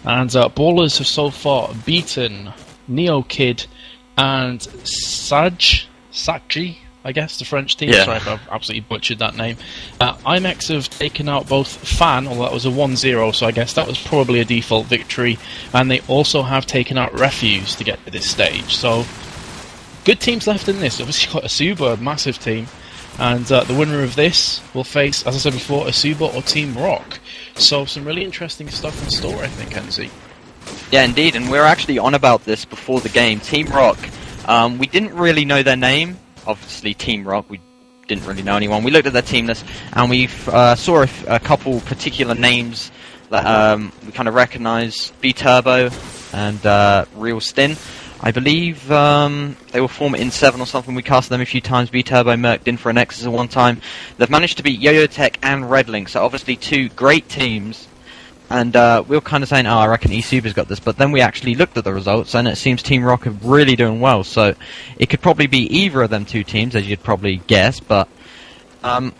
And Ballers have so far beaten Neo Kid and Saji, I guess, the French team. Yeah. Sorry if I've absolutely butchered that name. Imex have taken out both Fan, although that was a 1-0, so I guess that was probably a default victory. And they also have taken out Refuse to get to this stage. So, good teams left in this. Obviously got Asuba, a massive team. And the winner of this will face, as I said before, Asuba or Team Rock. So some really interesting stuff in store, I think, Enzi. Yeah, indeed, and we were actually on about this before the game. Team Rock, we didn't really know their name. Obviously, Team Rock, we didn't really know anyone. We looked at their team list, and we saw a couple particular names that we kind of recognised. B-Turbo and Real Stin. I believe they were former in 7 or something. We cast them a few times. B-Turbo merked in for a Nexus at one time. They've managed to beat Yo-Yo Tech and Red Link, so obviously two great teams. And we were kind of saying, I reckon Isuba's got this. But then we actually looked at the results, and it seems Team Rock are really doing well. So it could probably be either of them two teams, as you'd probably guess. But I'm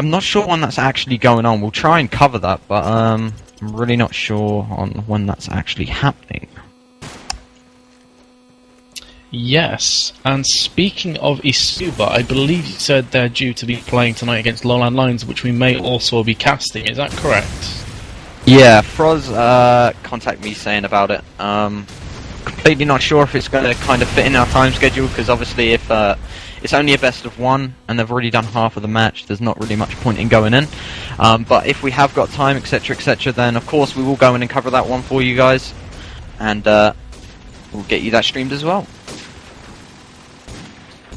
not sure when that's actually going on. We'll try and cover that, but I'm really not sure on when that's actually happening. Yes, and speaking of Isuba, I believe you said they're due to be playing tonight against Lowland Lions, which we may also be casting. Is that correct? Yeah, Froz contacted me saying about it. Completely not sure if it's going to kind of fit in our time schedule, because obviously if it's only a best of 1 and they've already done half of the match, there's not really much point in going in. But if we have got time, etc., then of course we will go in and cover that one for you guys, and we'll get you that streamed as well.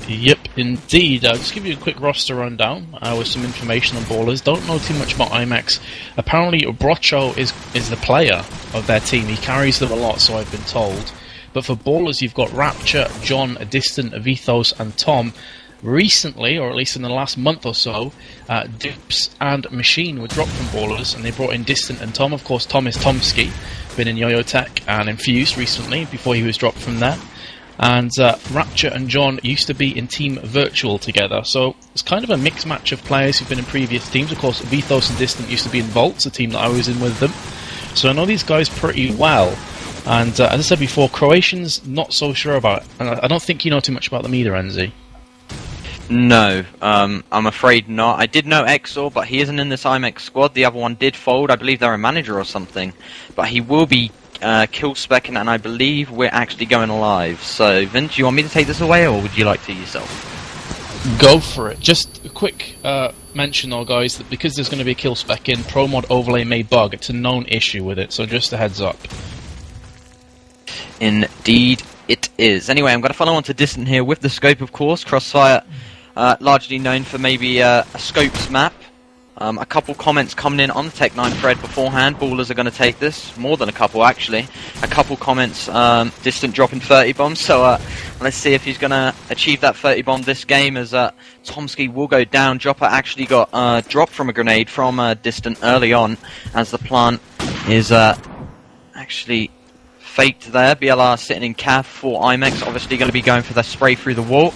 Yep, indeed. I'll just give you a quick roster rundown with some information on Ballers. Don't know too much about Imex. Apparently, Brocho is the player of their team. He carries them a lot, so I've been told. But for Ballers, you've got Rapture, John, Distant, Vithos, and Tom. Recently, or at least in the last month or so, Dupes and Machine were dropped from Ballers, and they brought in Distant and Tom. Of course, Tom is Tomsky, been in Yo-Yo Tech and Infused recently, before he was dropped from there. And Rapture and John used to be in Team Virtual together, so it's kind of a mixed match of players who've been in previous teams. Of course, Vithos and Distant used to be in Volts, a team that I was in with them, so I know these guys pretty well. And as I said before, Croatians, not so sure about it, and I don't think you know too much about them either, Enzi. No, I'm afraid not. I did know Exor, but he isn't in this IMEX squad. The other one did fold. I believe they're a manager or something, but he will be kill specking, and I believe we're actually going live. So, Vince, do you want me to take this away, or would you like to yourself? Go for it. Just a quick mention though, guys, that because there's going to be a kill spec in, Pro Mod Overlay may bug. It's a known issue with it, so just a heads up. Indeed it is. Anyway, I'm going to follow on to Distant here with the scope, of course. Crossfire, largely known for maybe a scopes map. A couple comments coming in on the Tech9 thread beforehand. Ballers are going to take this. More than a couple, actually. A couple comments, Distant dropping 30 bombs. So let's see if he's going to achieve that 30 bomb this game, as Tomsky will go down. Dropper actually got dropped from a grenade from Distant early on, as the plant is actually faked there. BLR sitting in cav for Imex. Obviously going to be going for the spray through the wall,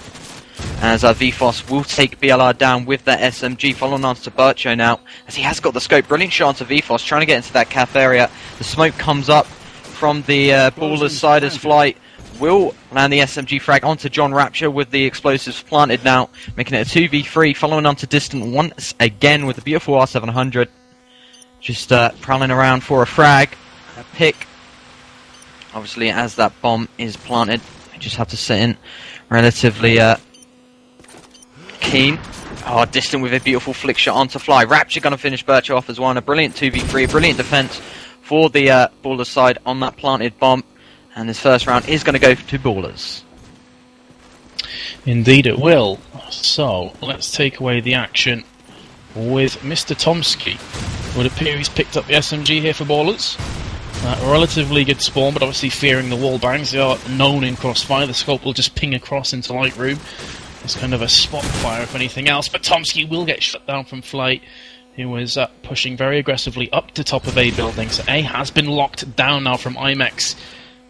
as Vfos will take BLR down with that SMG, following on to Bircho now, as he has got the scope. Brilliant shot onto Vfos, trying to get into that CAF area. The smoke comes up from the Ballers side as Flight will land the SMG frag onto John Rapture with the explosives planted now, making it a 2v3, following on to Distant once again with the beautiful R700. Just prowling around for a frag, a pick. Obviously, as that bomb is planted, I just have to sit in relatively keen. Oh, Distant with a beautiful flick shot onto Fly. Rapture going to finish Birch off as well. A brilliant 2v3, a brilliant defense for the Ballers side on that planted bomb. And this first round is going to go to Ballers. Indeed it will. So, let's take away the action with Mr. Tomsky. It would appear he's picked up the SMG here for Ballers. Relatively good spawn, but obviously fearing the wall bangs. They are known in Crossfire. The scope will just ping across into Lightroom. It's kind of a spot fire, if anything else. But Tomsky will get shut down from Flight, who was pushing very aggressively up to top of A building. So A has been locked down now from Imex.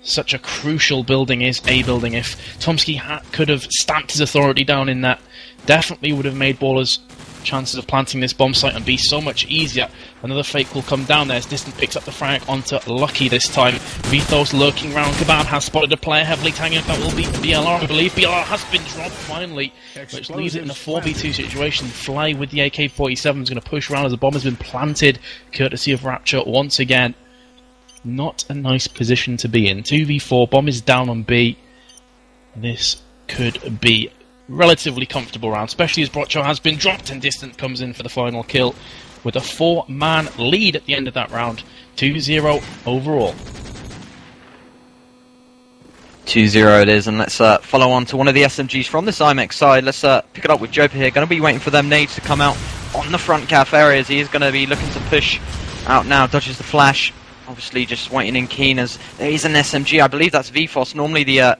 Such a crucial building is A building. If Tomsky could have stamped his authority down in that, definitely would have made Ballers chances of planting this bomb site and be so much easier. Another fake will come down there as Distant picks up the frag onto Lucky this time. Vthos lurking round. Kebab has spotted a player heavily tagging. That will be BLR, I believe. BLR has been dropped finally, which leaves it in a 4v2 situation. Fly with the AK-47 is going to push around as the bomb has been planted, courtesy of Rapture once again. Not a nice position to be in. 2v4, bomb is down on B. This could be relatively comfortable round, especially as Brocho has been dropped and Distant comes in for the final kill with a 4-man lead at the end of that round. 2-0 overall. 2-0 it is, and let's follow on to one of the SMGs from this Imex side. Let's pick it up with Joper here. Going to be waiting for them nades to come out on the front calf areas. He is going to be looking to push out now. Dodges the flash. Obviously just waiting in keen as there is an SMG. I believe that's Vthos. Normally the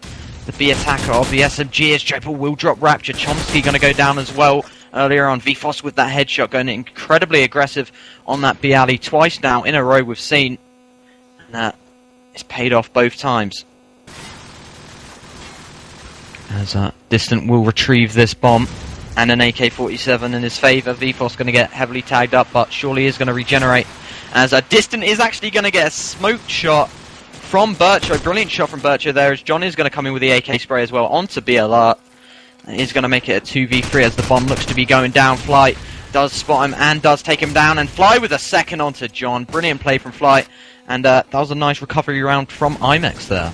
B attacker of the SMG is Joper will drop Rapture. Chomsky going to go down as well. Earlier on, Vthos with that headshot going incredibly aggressive on that B alley twice now in a row we've seen. And that is paid off both times. As Distant will retrieve this bomb and an AK-47 in his favour. Vthos going to get heavily tagged up, but surely is going to regenerate. As Distant is actually going to get a smoked shot from Bircho. Brilliant shot from Bircho there, as John is going to come in with the AK spray as well onto BLR. He's going to make it a 2v3 as the bomb looks to be going down. Fly does spot him and does take him down, and Fly with a second onto John. Brilliant play from Fly, and that was a nice recovery round from Imex there.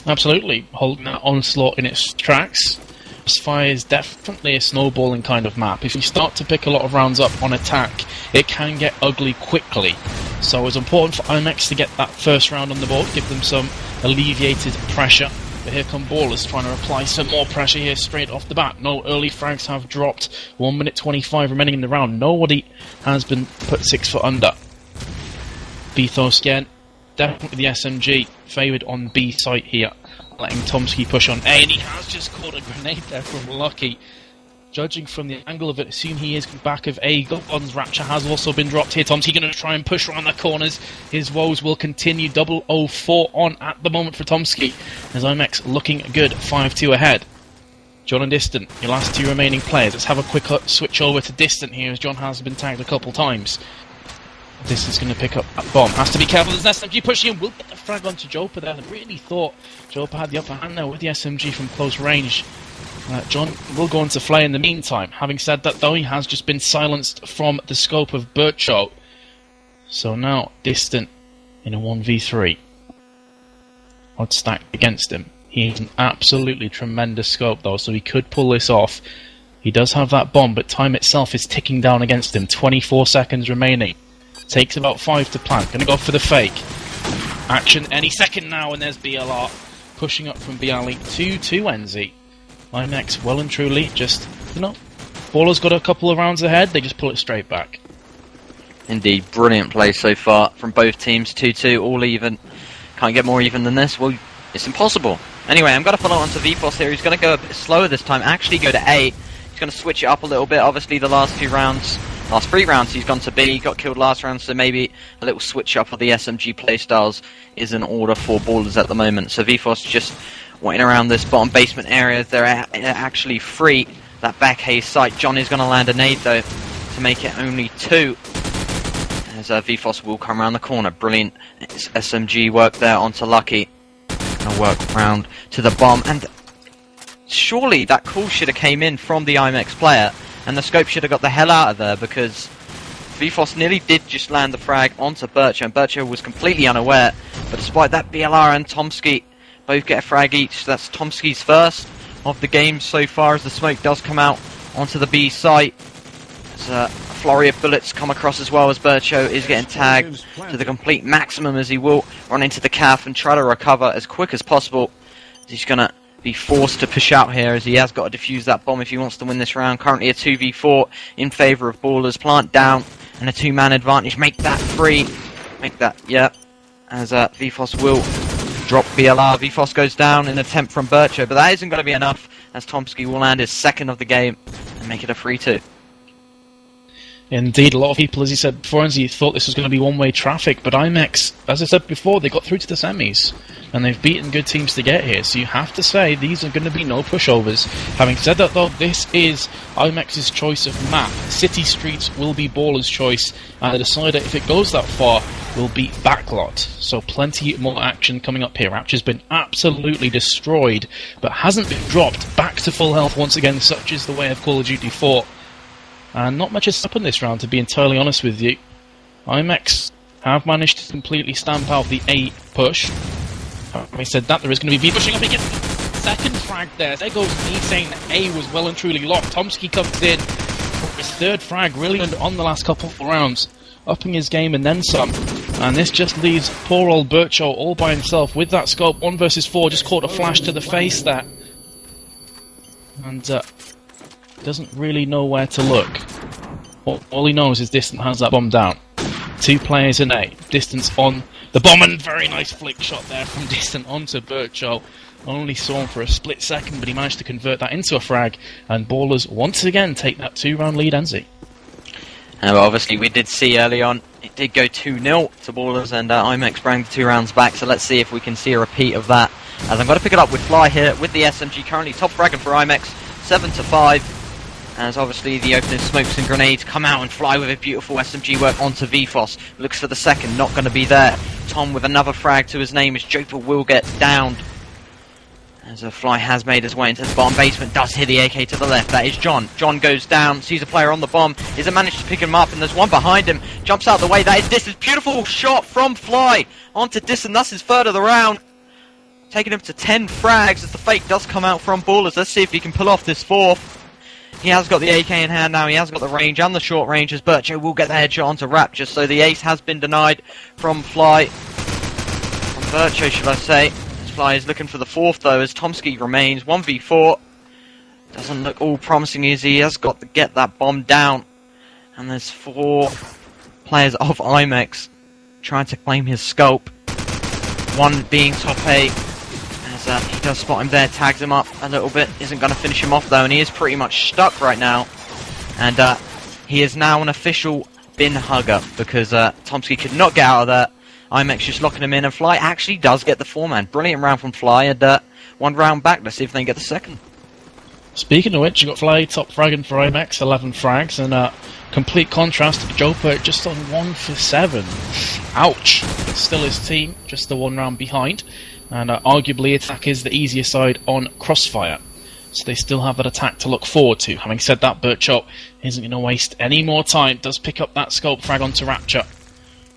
Absolutely, holding that onslaught in its tracks. Fire is definitely a snowballing kind of map. If you start to pick a lot of rounds up on attack, it can get ugly quickly. So it's important for Imex to get that first round on the board, give them some alleviated pressure. But here come Ballers trying to apply some more pressure here straight off the bat. No early frags have dropped. 1 minute 25 remaining in the round. Nobody has been put 6 foot under. Vthos again, definitely the SMG favoured on B site here, letting Tomsky push on A, and he has just caught a grenade there from Lucky. Judging from the angle of it, assume he is back of A. Guns Rapture has also been dropped here. Tomsky going to try and push around the corners. His woes will continue. 004 on at the moment for Tomsky, as Imex looking good, 5-2 ahead. John and Distant, your last 2 remaining players. Let's have a quick switch over to Distant here, as John has been tagged a couple times. This is going to pick up that bomb. Has to be careful. There's an SMG pushing him. Will get the frag onto Joper there. I really thought Joper had the upper hand there with the SMG from close range. John will go into Flay in the meantime. Having said that, though, he has just been silenced from the scope of Bircho. So now, Distant in a 1v3. Odds stacked against him. He has an absolutely tremendous scope, though, so he could pull this off. He does have that bomb, but time itself is ticking down against him. 24 seconds remaining. Takes about 5 to plant. Gonna go for the fake. Action any second now, and there's BLR pushing up from Bialy to NZ. Imex well and truly just, Baller's got a couple of rounds ahead, they just pull it straight back. Indeed, brilliant play so far from both teams. 2-2, all even. Can't get more even than this. Well, it's impossible. Anyway, I'm going to follow on to Vthos here. He's going to go a bit slower this time, actually go to A. He's going to switch it up a little bit. Obviously, the last 3 rounds, he's gone to B. He got killed last round, so maybe a little switch up of the SMG playstyles is in order for Ballers at the moment. So Vthos just waiting around this bottom basement area. They're actually free. That back haze site. John is going to land a nade, though, to make it only 2. As Vthos will come around the corner. Brilliant SMG work there onto Lucky. Gonna work round to the bomb, and surely that call should have came in from the Imex player, and the scope should have got the hell out of there, because Vthos nearly did just land the frag onto Bircho, and Bircho was completely unaware. But despite that, BLR and Tomsky both get a frag each. That's Tomsky's first of the game so far, as the smoke does come out onto the B site. As a flurry of bullets come across as well, as Bircho is getting tagged to the complete maximum, as he will run into the calf and try to recover as quick as possible. He's going to be forced to push out here, as he has got to defuse that bomb if he wants to win this round. Currently a 2v4 in favour of Ballers. Plant down and a 2-man advantage. Make that 3. Make that, yeah. As Vthos will drop BLR. Vthos goes down in an attempt from Bircho, but that isn't going to be enough, as Tomsky will land his second of the game and make it a 3-2. Indeed, a lot of people, as you said before, Enzi, thought this was going to be one-way traffic, but Imex, as I said before, they got through to the semis, and they've beaten good teams to get here, so you have to say these are going to be no pushovers. Having said that, though, this is Imex's choice of map. City Streets will be Baller's choice, and the decider, if it goes that far, will be Backlot. So plenty more action coming up here. Rapture's been absolutely destroyed, but hasn't been dropped back to full health once again, such is the way of Call of Duty 4. And not much has happened this round, to be entirely honest with you. Imex have managed to completely stamp out the A push. Having said that, there is going to be B pushing up again. Second frag there. There goes me saying that A was well and truly locked. Tomsky comes in for his third frag, really on the last couple of rounds, upping his game and then some. And this just leaves poor old Bircho all by himself with that scope. 1 versus 4, just caught a flash to the face there. And doesn't really know where to look. All he knows is Distant has that bomb down. 2 players in A. Distance on the bomb, and very nice flick shot there from Distant onto Bircho. Only saw him for a split second, but he managed to convert that into a frag, and Ballers once again take that 2-round lead, Enzi. Well, obviously we did see early on, it did go 2-0 to Ballers, and Imex bring the 2 rounds back, so let's see if we can see a repeat of that. As I'm going to pick it up with Fly here, with the SMG currently top fragging for Imex, 7-5. As obviously the opening smokes and grenades come out, and Fly with a beautiful SMG work onto VFOS. Looks for the second, not going to be there. Tom with another frag to his name as Joper will get downed. As a Fly has made his way into the bottom basement, does hit the AK to the left. That is John. John goes down, sees a player on the bomb, isn't managed to pick him up, and there's one behind him. Jumps out the way. That is Distant. Beautiful shot from Fly onto Distant. That's his third of the round. Taking him to 10 frags as the fake does come out from Ballers. Let's see if he can pull off this fourth. He has got the AK in hand now, he has got the range and the short range, as Bircho will get the headshot onto Rapture, so the ace has been denied from Fly. From Bircho, should I say. Fly is looking for the fourth, though, as Tomsky remains 1v4. Doesn't look all promising as he has got to get that bomb down. And there's 4 players of Imex trying to claim his scope. One being top 8. He does spot him there, tags him up a little bit, isn't going to finish him off though, and he is pretty much stuck right now. And he is now an official bin hugger, because Tomsky could not get out of there. Imex just locking him in, and Fly actually does get the 4-man. Brilliant round from Fly, and 1 round back. Let's see if they can get the second. Speaking of which, you got Fly top fragging for Imex, 11 frags, and complete contrast to Joper just on 1 for 7. Ouch! But still his team, just the 1 round behind. And arguably attack is the easier side on Crossfire, so they still have that attack to look forward to. Having said that, Bircho isn't going to waste any more time, does pick up that scope frag onto Rapture.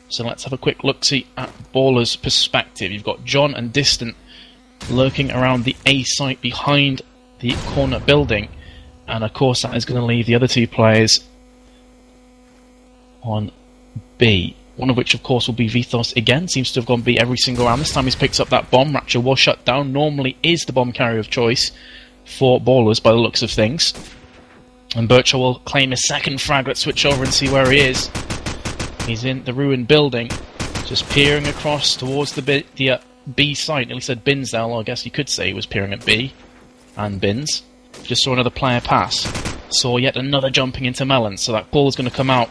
So let's have a quick look-see at Baller's perspective. You've got John and Distant lurking around the A site behind the corner building, and of course that is going to leave the other 2 players on B. One of which, of course, will be Vithos again. Seems to have gone B every single round. This time he's picked up that bomb. Rapture was shut down. Normally is the bomb carrier of choice for Ballers by the looks of things. And Bircho will claim his second frag. Let's switch over and see where he is. He's in the ruined building, just peering across towards the B site. Nearly said bins there. Well, I guess you could say he was peering at B and bins. Just saw another player pass. Saw yet another jumping into melon. So that ball is going to come out.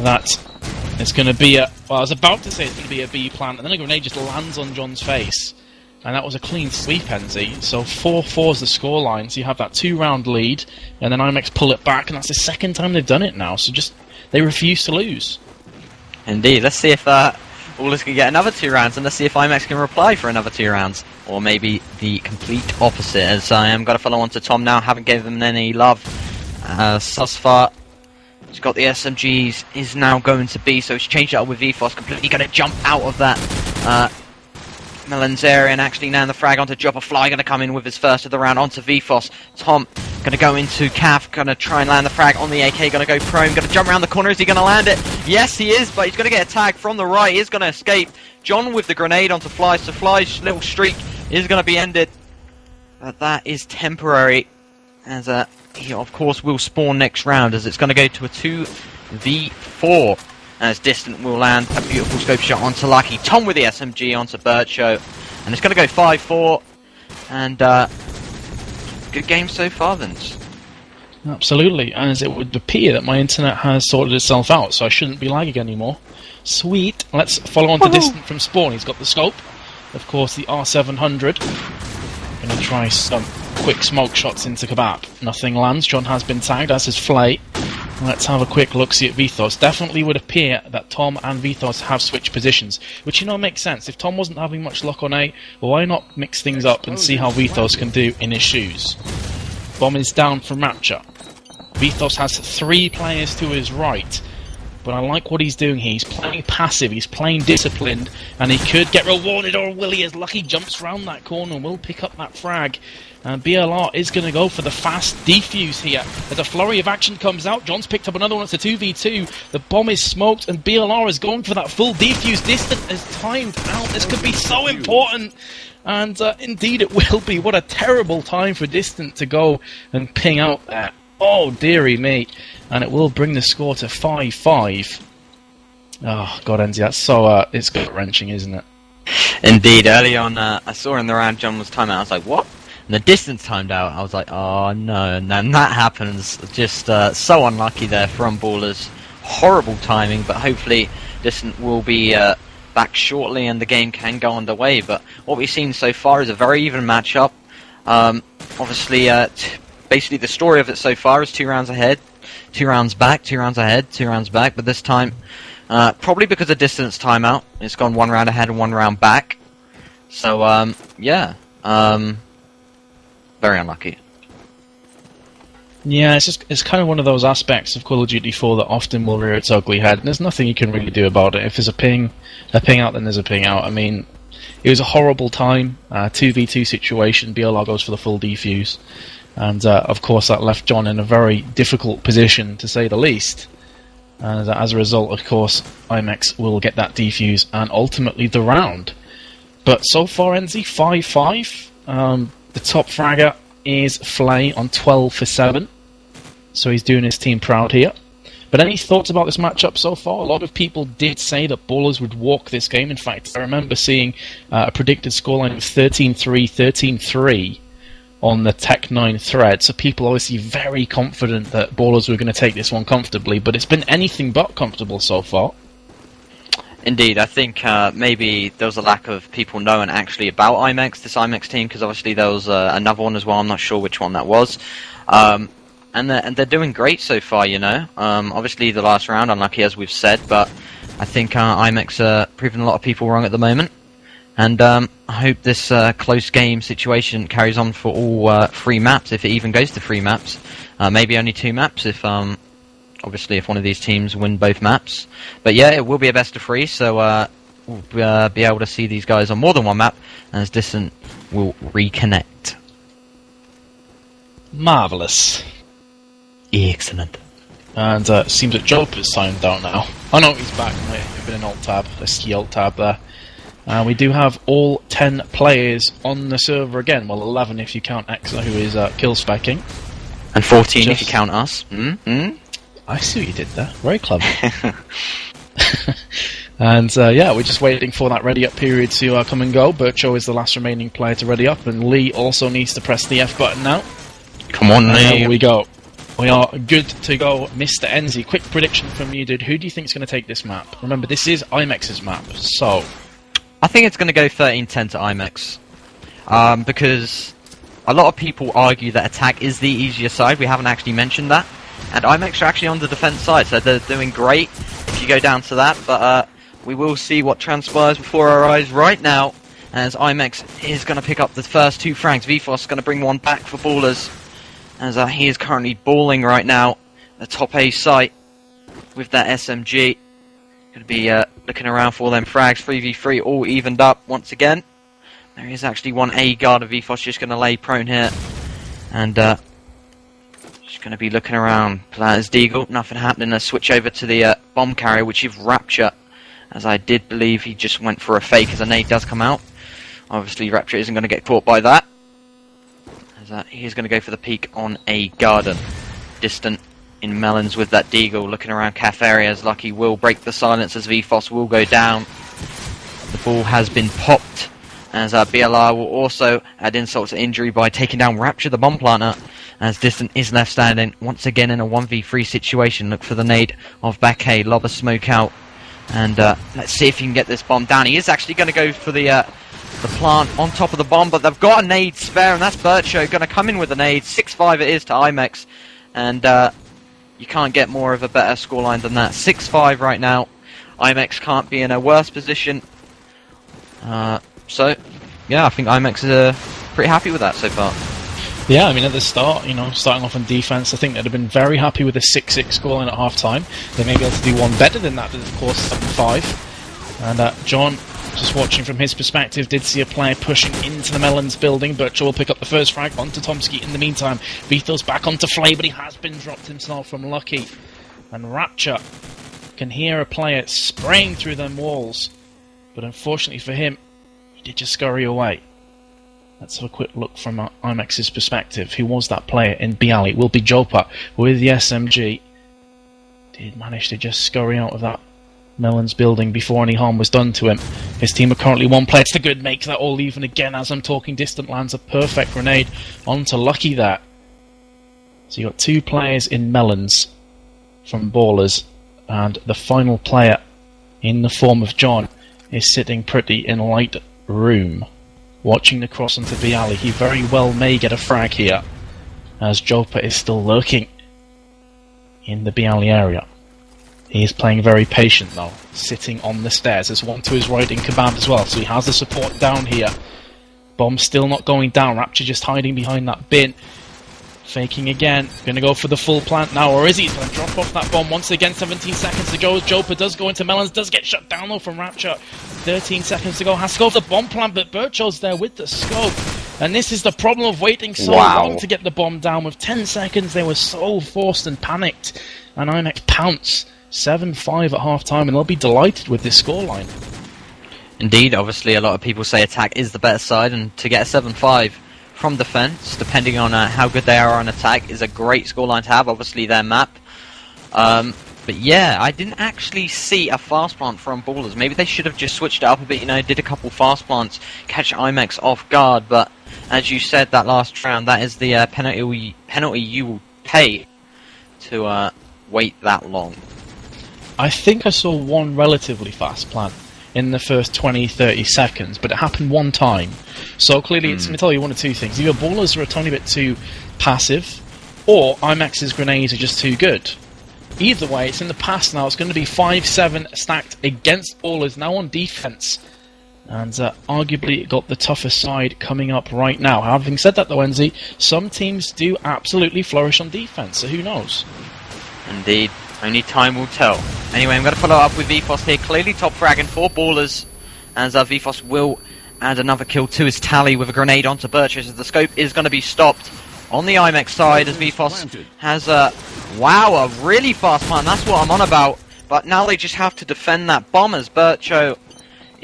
That... It's going to be a... Well, I was about to say it's going to be a B plant, and then a grenade just lands on John's face. And that was a clean sweep, Enzi. So 4-4 is the scoreline, so you have that 2-round lead, and then Imex pull it back, and that's the second time they've done it now, so just... They refuse to lose. Indeed. Let's see if Ballers can get another 2 rounds, and let's see if Imex can reply for another 2 rounds. Or maybe the complete opposite, as I am going to follow on to Tom now, haven't given them any love. Susfar... He's got the SMGs, is now going to B, so he's changed it up with VFOS, completely going to jump out of that Melon's area, and actually now in the frag onto Jopper. Fly going to come in with his first of the round onto VFOS. Tom going to go into Cav, going to try and land the frag on the AK, going to go prone, going to jump around the corner. Is he going to land it? Yes, he is, but he's going to get a tag from the right. He is going to escape. John with the grenade onto Fly, so Fly's little streak is going to be ended. But that is temporary, as he of course will spawn next round, as it's going to go to a 2v4, as Distant will land a beautiful scope shot onto Lucky. Tom with the SMG onto Bircho, and it's going to go 5-4, and good game so far, Vince. Absolutely, as it would appear that my internet has sorted itself out, so I shouldn't be lagging anymore. Sweet. Let's follow on to Distant from spawn. He's got the scope. Of course, the R700. Gonna try some quick smoke shots into Kebab. Nothing lands. John has been tagged, as is Flay. Let's have a quick look-see at Vithos. Definitely would appear that Tom and Vithos have switched positions, which, makes sense. If Tom wasn't having much luck on A, well, why not mix things up and see how Vithos can do in his shoes? Bomb is down from Rapture. Vithos has 3 players to his right, but I like what he's doing here. He's playing passive, he's playing disciplined, and he could get rewarded, or will he, as Lucky jumps round that corner and will pick up that frag. And BLR is going to go for the fast defuse here. As a flurry of action comes out, John's picked up another one. It's a 2v2. The bomb is smoked, and BLR is going for that full defuse. Distant is timed out. This could be so important. And indeed it will be. What a terrible time for Distant to go and ping out there. Oh, dearie me. And it will bring the score to 5-5. Oh, God, Enzi, that's so, it's gut-wrenching, isn't it? Indeed. Early on, I saw in the round John was timed out. I was like, what? And the Distance timed out. I was like, oh, no. And then that happens. Just so unlucky there from Ballers. Horrible timing, but hopefully Distant will be back shortly and the game can go underway. But what we've seen so far is a very even matchup. Obviously, basically the story of it so far is 2 rounds ahead, 2 rounds back, 2 rounds ahead, 2 rounds back, but this time, probably because of Distance timeout, it's gone 1 round ahead and 1 round back. So, yeah, very unlucky. Yeah, it's kind of one of those aspects of Call of Duty 4 that often will rear its ugly head, and there's nothing you can really do about it. If there's a ping out, then there's a ping out. I mean, it was a horrible time, 2v2 situation, BLR goes for the full defuse. And, of course, that left John in a very difficult position, to say the least. And as a result, of course, Imex will get that defuse and ultimately the round. But so far, Enzi, 5-5. The top fragger is Flay on 12 for 7. So he's doing his team proud here. But any thoughts about this matchup so far? A lot of people did say that Ballers would walk this game. In fact, I remember seeing a predicted scoreline of 13-3, 13-3. On the Tech9 thread, so people obviously very confident that Ballers were going to take this one comfortably, but it's been anything but comfortable so far. Indeed, I think maybe there was a lack of people knowing actually about Imex, this Imex team, because obviously there was another one as well, I'm not sure which one that was. And they're doing great so far, Obviously the last round, unlucky as we've said, but I think Imex are proving a lot of people wrong at the moment. And I hope this close game situation carries on for all 3 maps, if it even goes to 3 maps. Maybe only 2 maps, if obviously if one of these teams win both maps. But yeah, it will be a best of 3, so we'll be able to see these guys on more than 1 map, as Distant will reconnect. Marvellous. Excellent. And it seems that Job is timed out now. Oh no, he's back. Might have been an alt-tab, a ski alt-tab there. We do have all 10 players on the server again. Well, 11 if you count Exa, who is kill specking. And 14 if you count us. I see what you did there. Very clever. And yeah, we're just waiting for that ready up period to come and go. Bircho is the last remaining player to ready up, and Lee also needs to press the F button now. Come on, Lee. There we go. We are good to go. Mr. Enzi, quick prediction from you, dude. Who do you think is going to take this map? Remember, this is Imex's map, so... I think it's going to go 13-10 to Imex, because a lot of people argue that attack is the easier side. We haven't actually mentioned that, and Imex are actually on the defense side, so they're doing great if you go down to that, but we will see what transpires before our eyes right now, as Imex is going to pick up the first 2 frags. Vthos is going to bring one back for Ballers, as he is currently balling right now, the top A site, with that SMG. Going to be looking around for all them frags. 3v3 all evened up once again. There is actually one A guard of Vthos just going to lay prone here. And just going to be looking around. Players Deagle, nothing happening. Let's switch over to the bomb carrier, which is Rapture. As I did believe he just went for a fake as a nade does come out. Obviously Rapture isn't going to get caught by that. As he is going to go for the peek on a garden. Distant in melons with that Deagle, looking around calf areas. Lucky will break the silence as Vthos will go down. The ball has been popped, as BLR will also add insult to injury by taking down Rapture, the bomb planter, as Distant is left standing once again in a 1v3 situation. Look for the nade of Backay, lob a smoke out, and let's see if he can get this bomb down. He is actually going to go for the plant on top of the bomb, but they've got a nade spare, and that's Bircho going to come in with a nade. 6-5 it is to Imex, and you can't get more of a better scoreline than that. 6-5 right now. Imex can't be in a worse position. So, yeah, I think Imex is pretty happy with that so far. Yeah, I mean, at the start, starting off on defense, I think they'd have been very happy with a 6-6 scoreline at half-time. They may be able to do one better than that, of course, 7-5. And John, just watching from his perspective, did see a player pushing into the Melons building. Birchall will pick up the first frag onto Tomsky in the meantime. Vito's back onto Flay, but he has been dropped himself from Lucky. And Rapture can hear a player spraying through them walls. But unfortunately for him, he did just scurry away. Let's have a quick look from Imex's perspective. Who was that player in B-Alley? It will be Jopa with the SMG. Did manage to just scurry out of that Melons building before any harm was done to him. His team are currently one player. It's the good, makes that all even again as I'm talking. Distant lands a perfect grenade onto Lucky there. So you got 2 players in Melons from Ballers, and the final player in the form of John is sitting pretty in light room, watching the cross onto B-Alley. He very well may get a frag here, as Jopa is still lurking in the B-Alley area. He is playing very patient though, sitting on the stairs. There's one to his right in command as well, so he has the support down here. Bomb still not going down. Rapture just hiding behind that bin. Faking again. Going to go for the full plant now, or is he? He's going to drop off that bomb once again. 17 seconds to go. Jopa does go into Melons, does get shut down though from Rapture. 13 seconds to go. Has to go for the bomb plant, but Bircho's there with the scope. And this is the problem of waiting so long to get the bomb down. With 10 seconds, they were so forced and panicked. And Imex pounce 7-5 at half-time, and they'll be delighted with this scoreline. Indeed, obviously a lot of people say attack is the better side, and to get a 7-5 from defense, depending on how good they are on attack, is a great scoreline to have. Obviously their map. But yeah, I didn't actually see a fast plant from Ballers. Maybe they should have just switched it up a bit, did a couple fast plants, catch Imex off guard, but as you said, that last round, that is the penalty you will pay to wait that long. I think I saw one relatively fast plant in the first 20-30 seconds, but it happened one time. So clearly it's going to tell you one of two things. Either Ballers are a tiny bit too passive, or Imex's grenades are just too good. Either way, it's in the past now. It's going to be 5-7 stacked against Ballers, now on defense. And arguably it got the tougher side coming up right now. Having said that though, Enzi, some teams do absolutely flourish on defense, so who knows? Indeed. Only time will tell. Anyway, I'm going to follow up with VFOS here. Clearly top fragging for Ballers, as VFOS will add another kill to his tally with a grenade onto Birch, as the scope is going to be stopped on the Imex side, as VFOS has a really fast plant. That's what I'm on about. But now they just have to defend that bomb, as Bircho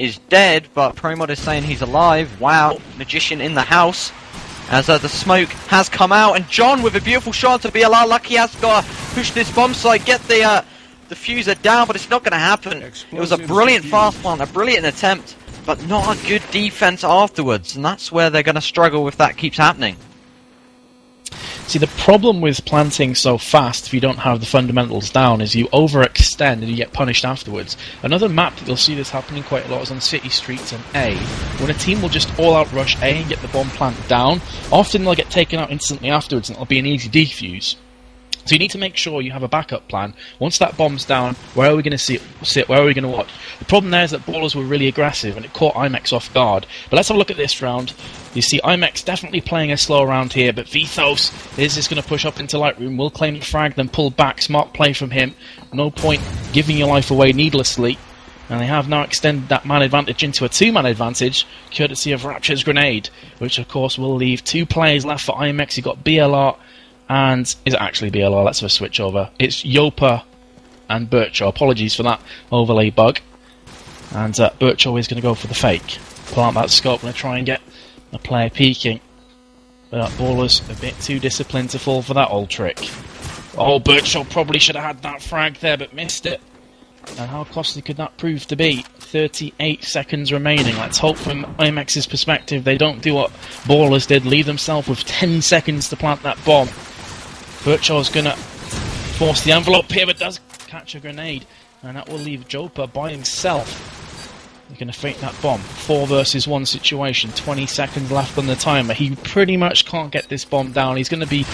is dead, but Promod is saying he's alive. Wow, Magician in the house. As the smoke has come out, and John with a beautiful shot to BLR. Lucky has got to push this bomb site, get the diffuser down, but it's not going to happen. It was a brilliant fast plant, a brilliant attempt, but not a good defense afterwards, and that's where they're going to struggle if that keeps happening. See, the problem with planting so fast if you don't have the fundamentals down is you overextend and you get punished afterwards. Another map that you'll see this happening quite a lot is on City Streets and A, when a team will just all-out rush A and get the bomb plant down. Often they'll get taken out instantly afterwards and it'll be an easy defuse. So you need to make sure you have a backup plan. Once that bomb's down, where are we going to sit? Where are we going to watch? The problem there is that Ballers were really aggressive and it caught Imex off guard. But let's have a look at this round. You see Imex definitely playing a slow round here, but Vithos is just going to push up into Lightroom, will claim the frag, then pull back. Smart play from him. No point giving your life away needlessly. And they have now extended that man advantage into a 2-man advantage, courtesy of Rapture's grenade, which of course will leave 2 players left for Imex. You've got BLR, and is it actually BLR? Let's have a switch over. It's Jopa and Bircho. Apologies for that overlay bug. And Bircho is going to go for the fake. Plant that scope, going to try and get a player peeking. But Ballers a bit too disciplined to fall for that old trick. Oh, Bircho probably should have had that frag there, but missed it. And how costly could that prove to be? 38 seconds remaining. Let's hope from Imex's perspective they don't do what Ballers did, leave themselves with 10 seconds to plant that bomb. Virtual's gonna force the envelope here, but does catch a grenade, and that will leave Joper by himself. He's going to fake that bomb. 4 versus 1 situation, 20 seconds left on the timer. He pretty much can't get this bomb down. He's going to be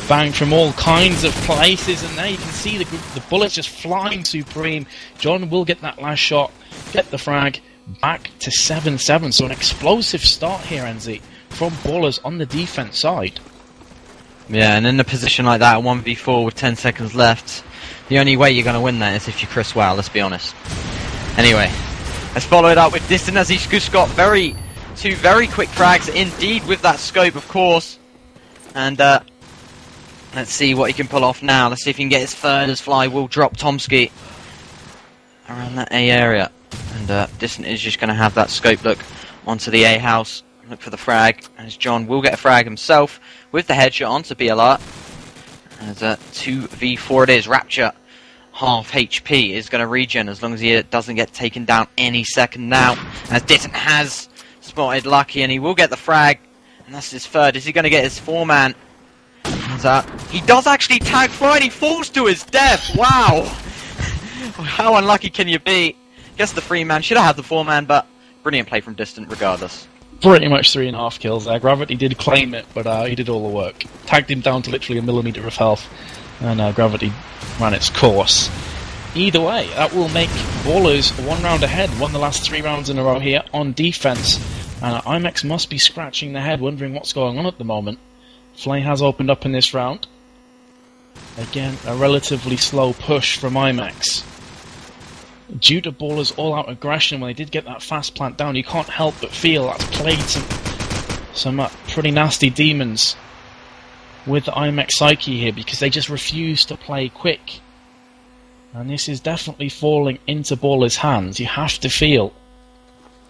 banged from all kinds of places, and there you can see the bullets just flying supreme. John will get that last shot, get the frag, back to 7-7. So an explosive start here, NZ, from Ballers on the defense side. Yeah, and in a position like that, 1v4 with 10 seconds left, the only way you're going to win that is if you're Chris Wow, let's be honest. Anyway, let's follow it up with Distant as he's just got two very quick frags indeed with that scope, of course. And let's see what he can pull off now. Let's see if he can get his third as Fly will drop Tomsky around that A area. And Distant is just going to have that scope look onto the A house, look for the frag, as John will get a frag himself with the headshot onto BLR. As 2v4 it is. Rapture, half HP, is going to regen as long as he doesn't get taken down any second now. As Distant has spotted Lucky, and he will get the frag, and that's his third. Is he going to get his 4-man? He does actually tag Fly, and he falls to his death. Wow! How unlucky can you be? Guess the 3-man should have had the 4-man, but brilliant play from Distant regardless. Pretty much 3.5 kills there. Gravity did claim it, but he did all the work. Tagged him down to literally a millimeter of health, and Gravity ran its course. Either way, that will make Ballers 1 round ahead. Won the last 3 rounds in a row here on defense, and Imex must be scratching their head, wondering what's going on at the moment. Flay has opened up in this round. Again, a relatively slow push from Imex. Due to Ballers' all-out aggression, when they did get that fast plant down, you can't help but feel that's played some pretty nasty demons with the Imex psyche here, because they just refuse to play quick. And this is definitely falling into Ballers' hands, you have to feel.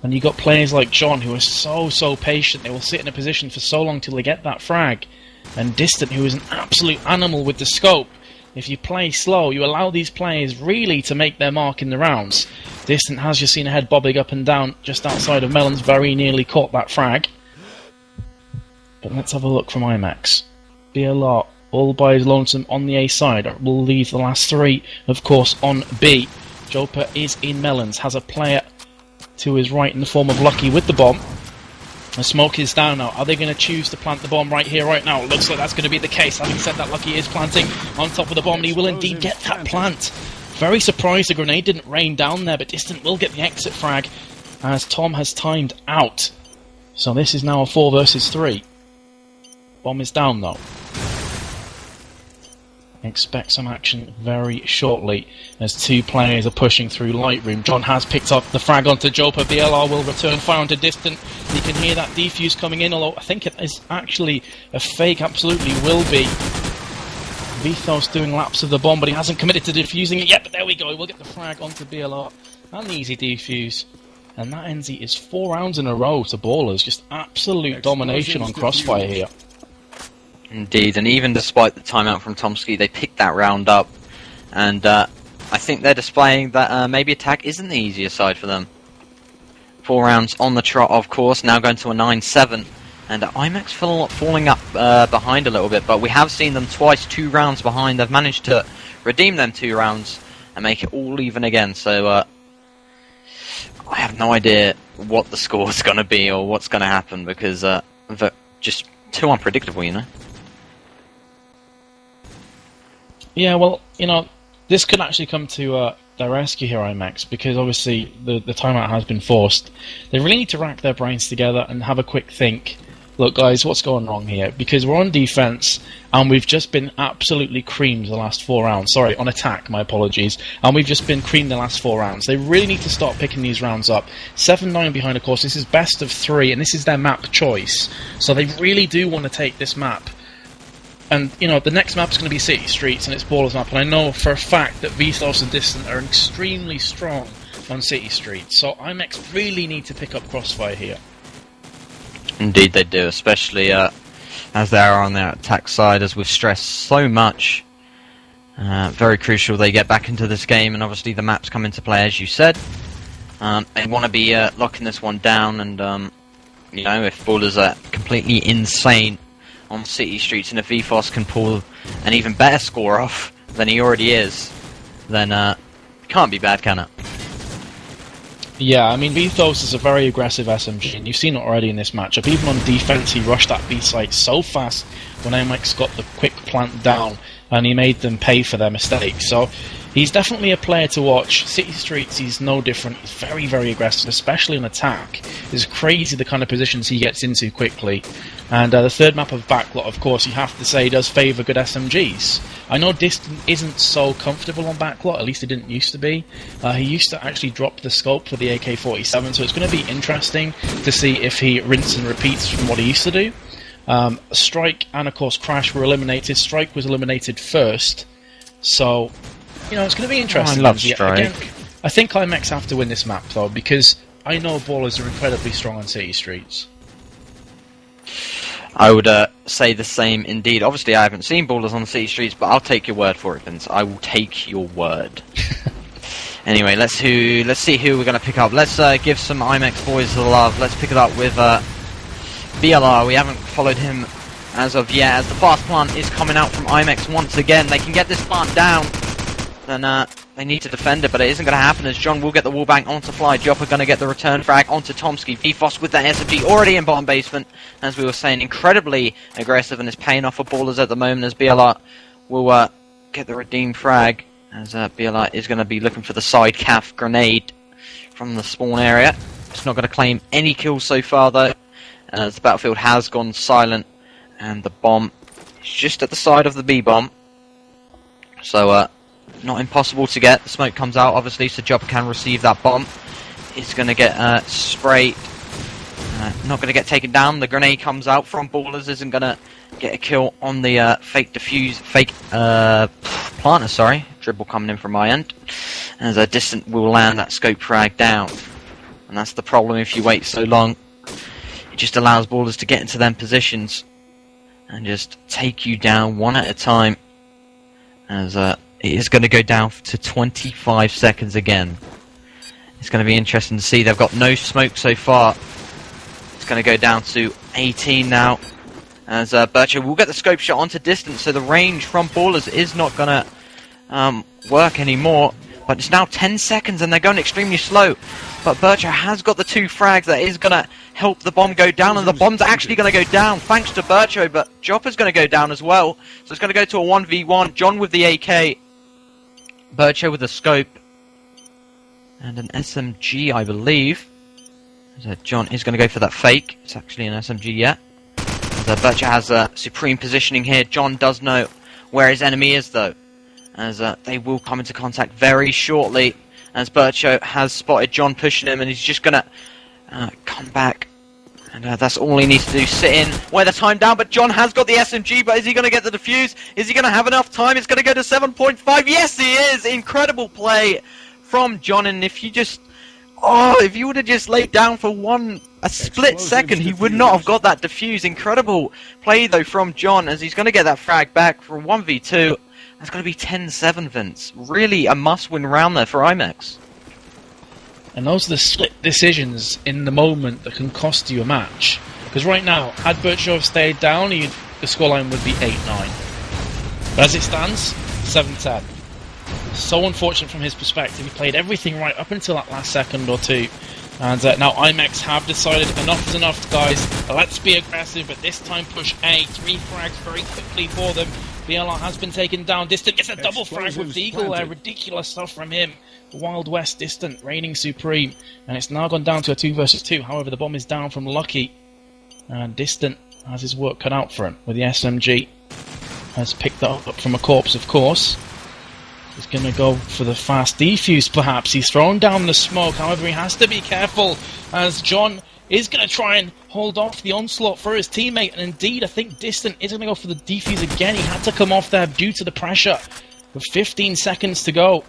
And you got players like John who are so patient, they will sit in a position for so long till they get that frag. And Distant, who is an absolute animal with the scope. If you play slow, you allow these players really to make their mark in the rounds. Distant has just seen a head bobbing up and down just outside of Melons, very nearly caught that frag. But let's have a look from Imex. BLR all by his lonesome on the A side. We'll leave the last 3, of course, on B. Joper is in Melons, has a player to his right in the form of Lucky with the bomb. The smoke is down now. Are they going to choose to plant the bomb right here, right now? Looks like that's going to be the case. Having said that, Lucky is planting on top of the bomb, and he will indeed get that plant. Very surprised the grenade didn't rain down there, but Distant will get the exit frag as Tom has timed out. So this is now a 4 versus 3. Bomb is down though. Expect some action very shortly as 2 players are pushing through Lightroom. John has picked up the frag onto Joper. BLR will return fire onto Distant. You can hear that defuse coming in, although I think it is actually a fake, absolutely will be. Vithos doing laps of the bomb, but he hasn't committed to defusing it yet, but there we go, we'll get the frag onto BLR. And the easy defuse. And that NZ is 4 rounds in a row to Ballers, just absolute domination on Crossfire here. Indeed, and even despite the timeout from Tomsky, they picked that round up, and I think they're displaying that maybe attack isn't the easier side for them. 4 rounds on the trot, of course, now going to a 9-7, and Imex falling up behind a little bit, but we have seen them twice 2 rounds behind. They've managed to redeem them 2 rounds and make it all even again, so I have no idea what the score is going to be or what's going to happen, because just too unpredictable, you know. Yeah, well, you know, this could actually come to their rescue here, Imex, because obviously the timeout has been forced. They really need to rack their brains together and have a quick think. Look, guys, what's going wrong here? Because we're on defense, and we've just been absolutely creamed the last 4 rounds. Sorry, on attack, my apologies. And we've just been creamed the last 4 rounds. They really need to start picking these rounds up. 7-9 behind, of course. This is best of 3, and this is their map choice. So they really do want to take this map. And, you know, the next map is going to be City Streets, and it's Ballers map, and I know for a fact that Vthos and Distant are extremely strong on City Streets, so Imex really need to pick up Crossfire here. Indeed they do, especially as they are on their attack side, as we've stressed so much. Very crucial they get back into this game, and obviously the maps come into play, as you said. They want to be locking this one down, and you know, if Ballers are completely insane on City Streets, and if VFOS can pull an even better score off than he already is, then it can't be bad, can it? Yeah, I mean, Vthos is a very aggressive SMG, and you've seen it already in this matchup. Even on defense, he rushed that B site so fast when Imex got the quick plant down, and he made them pay for their mistakes. So he's definitely a player to watch. City Streets, he's no different. He's very, very aggressive, especially in attack. It's crazy the kind of positions he gets into quickly. And the third map of Backlot, of course, you have to say, does favour good SMGs. I know Distant isn't so comfortable on Backlot, at least he didn't used to be. He used to actually drop the scope for the AK-47, so it's going to be interesting to see if he rinses and repeats from what he used to do. Strike and, of course, Crash were eliminated. Strike was eliminated first, so, you know, it's going to be interesting. I love Strike. Again, I think Imex have to win this map, though, because I know Ballers are incredibly strong on City Streets. I would say the same indeed. Obviously, I haven't seen Ballers on the City Streets, but I'll take your word for it, Vince. I will take your word. Anyway, let's see who we're going to pick up. Let's give some Imex boys the love. Let's pick it up with BLR. We haven't followed him as of yet. As the fast plant is coming out from Imex once again, they can get this plant down. Then they need to defend it, but it isn't going to happen as John will get the wallbang onto Fly. Jopper going to get the return frag onto Tomsky. VFOS with that SMG already in bottom basement. As we were saying, incredibly aggressive and is paying off for Ballers at the moment as BLR will get the redeemed frag. As BLR is going to be looking for the side calf grenade from the spawn area. It's not going to claim any kills so far though, as the battlefield has gone silent and the bomb is just at the side of the B bomb. So not impossible to get. The smoke comes out obviously, so Jopper can receive that bomb. It's going to get sprayed. Not going to get taken down. The grenade comes out from Ballers. Isn't going to get a kill on the fake planter. Sorry, dribble coming in from my end. As a Distant will land that scope frag down, and that's the problem if you wait so long. It just allows Ballers to get into them positions and just take you down one at a time. As it is going to go down to 25 seconds again. It's going to be interesting to see. They've got no smoke so far. It's going to go down to 18 now. As Bircher will get the scope shot onto Distance, so the range from Ballers is not going to work anymore. But it's now 10 seconds and they're going extremely slow. But Bircher has got the two frags that is going to help the bomb go down, and the bomb's actually going to go down thanks to Bircho, but Jopper's going to go down as well. So it's going to go to a 1v1. John with the AK, Bircho with the scope, and an SMG, I believe. So John is going to go for that fake. It's actually an SMG yet. So Bircho has supreme positioning here. John does know where his enemy is though, as they will come into contact very shortly, as Bircho has spotted John pushing him, and he's just going to come back. And that's all he needs to do, sit in, wear the time down, but John has got the SMG, but is he going to get the defuse? Is he going to have enough time? It's going to go to 7.5. Yes, he is! Incredible play from John, and if you just... Oh, if you would have just laid down for a split second, he would not have got that defuse. Incredible play, though, from John, as he's going to get that frag back for 1v2. That's going to be 10-7, Vince. Really a must-win round there for Imex. And those are the split decisions in the moment that can cost you a match. Because right now, had Birchov stayed down, the scoreline would be 8-9. But as it stands, 7-10. So unfortunate from his perspective. He played everything right up until that last second or two. And now Imex have decided enough is enough, guys. Let's be aggressive, but this time push A. 3 frags very quickly for them. BLR has been taken down. Distant gets a double frag with the Eagle there. Ridiculous stuff from him. Wild West Distant reigning supreme. And it's now gone down to a 2 versus 2. However, the bomb is down from Lucky. And Distant has his work cut out for him with the SMG. Has picked that up from a corpse, of course. He's going to go for the fast defuse, perhaps. He's thrown down the smoke. However, he has to be careful, as John is going to try and hold off the onslaught for his teammate. And indeed, I think Distant is going to go for the defuse again. He had to come off there due to the pressure. With 15 seconds to go.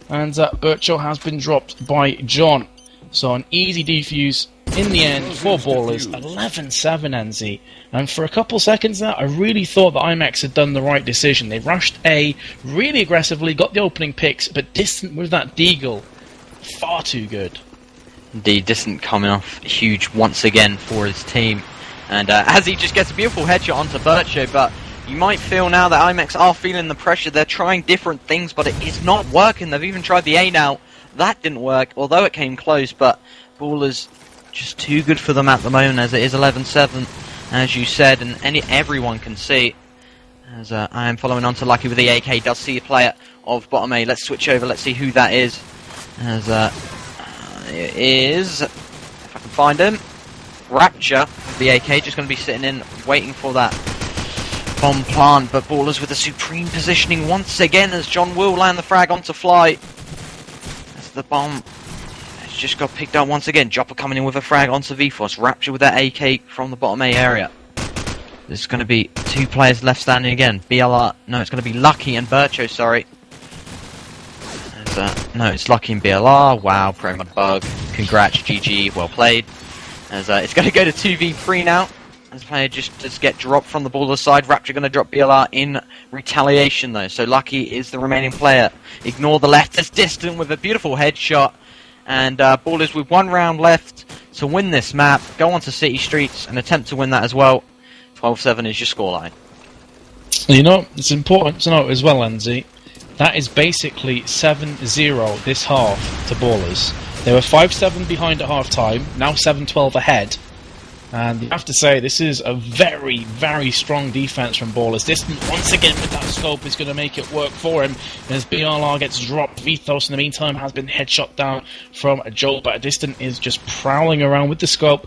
And Bircho has been dropped by John. So an easy defuse in the end for Ballers. 11-7 NZ. And for a couple seconds there, I really thought that Imex had done the right decision. They rushed A really aggressively, got the opening picks, but Distant with that deagle, far too good. Indeed, Distant coming off huge once again for his team. And as he just gets a beautiful headshot onto Bircho, but you might feel now that Imex are feeling the pressure. They're trying different things, but it is not working. They've even tried the A now. That didn't work, although it came close, but Baller's just too good for them at the moment, as it is 11-7, as you said, and everyone can see. As I am following on to Lucky with the AK, does see a player of bottom A. Let's switch over, let's see who that is. As it is, if I can find him, Rapture with the AK, just going to be sitting in, waiting for that bomb plant, but Ballers with a supreme positioning once again, as John will land the frag onto Fly. As the bomb has just got picked up once again. Jopper coming in with a frag onto VFOS. Rapture with that AK from the bottom A area. There's going to be two players left standing again. BLR, no, it's going to be Lucky and Bircho, sorry. No, it's Lucky and BLR. Wow, promo bug. Congrats, GG, well played. As it's going to go to 2v3 now. As the player just get dropped from the Baller side. Rapture going to drop BLR in retaliation though. So Lucky is the remaining player. Ignore the left. It's Distant with a beautiful headshot. And Ballers with 1 round left to win this map. Go on to City Streets and attempt to win that as well. 12-7 is your scoreline. You know, it's important to note as well, Enzi, that is basically 7-0 this half to Ballers. They were 5-7 behind at half time, now 7-12 ahead. And you have to say, this is a very, very strong defense from Ballers. Distant, once again, with that scope, is going to make it work for him. And as BLR gets dropped, Vithos, in the meantime, has been headshot down from Joel. But Distant is just prowling around with the scope,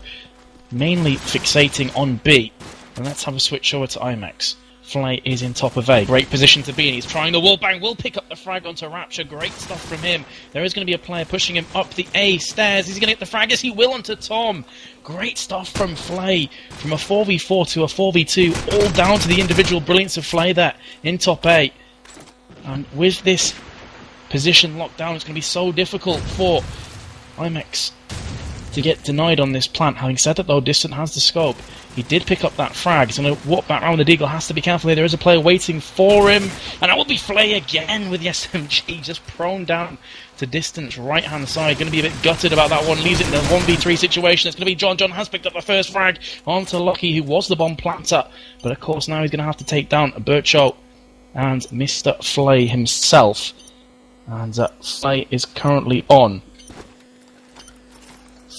mainly fixating on B. And let's have a switch over to Imex. Flay is in top of A. Great position to be in. He's trying the wall bang. Will pick up the frag onto Rapture. Great stuff from him. There is going to be a player pushing him up the A stairs. He's going to get the frag. Yes, he will onto Tom. Great stuff from Flay. From a 4v4 to a 4v2. All down to the individual brilliance of Flay there in top A. And with this position locked down, it's going to be so difficult for Imex to get denied on this plant. Having said that though, Distant has the scope. He did pick up that frag. He's going to walk back around the Deagle. Has to be careful here. There is a player waiting for him. And that will be Flay again with the SMG. Just prone down to Distance right hand side. Going to be a bit gutted about that one. Leaves it in a 1v3 situation. It's going to be John. John has picked up the first frag onto Lucky, who was the bomb planter. But of course now he's going to have to take down Bircho and Mr. Flay himself. And Flay is currently on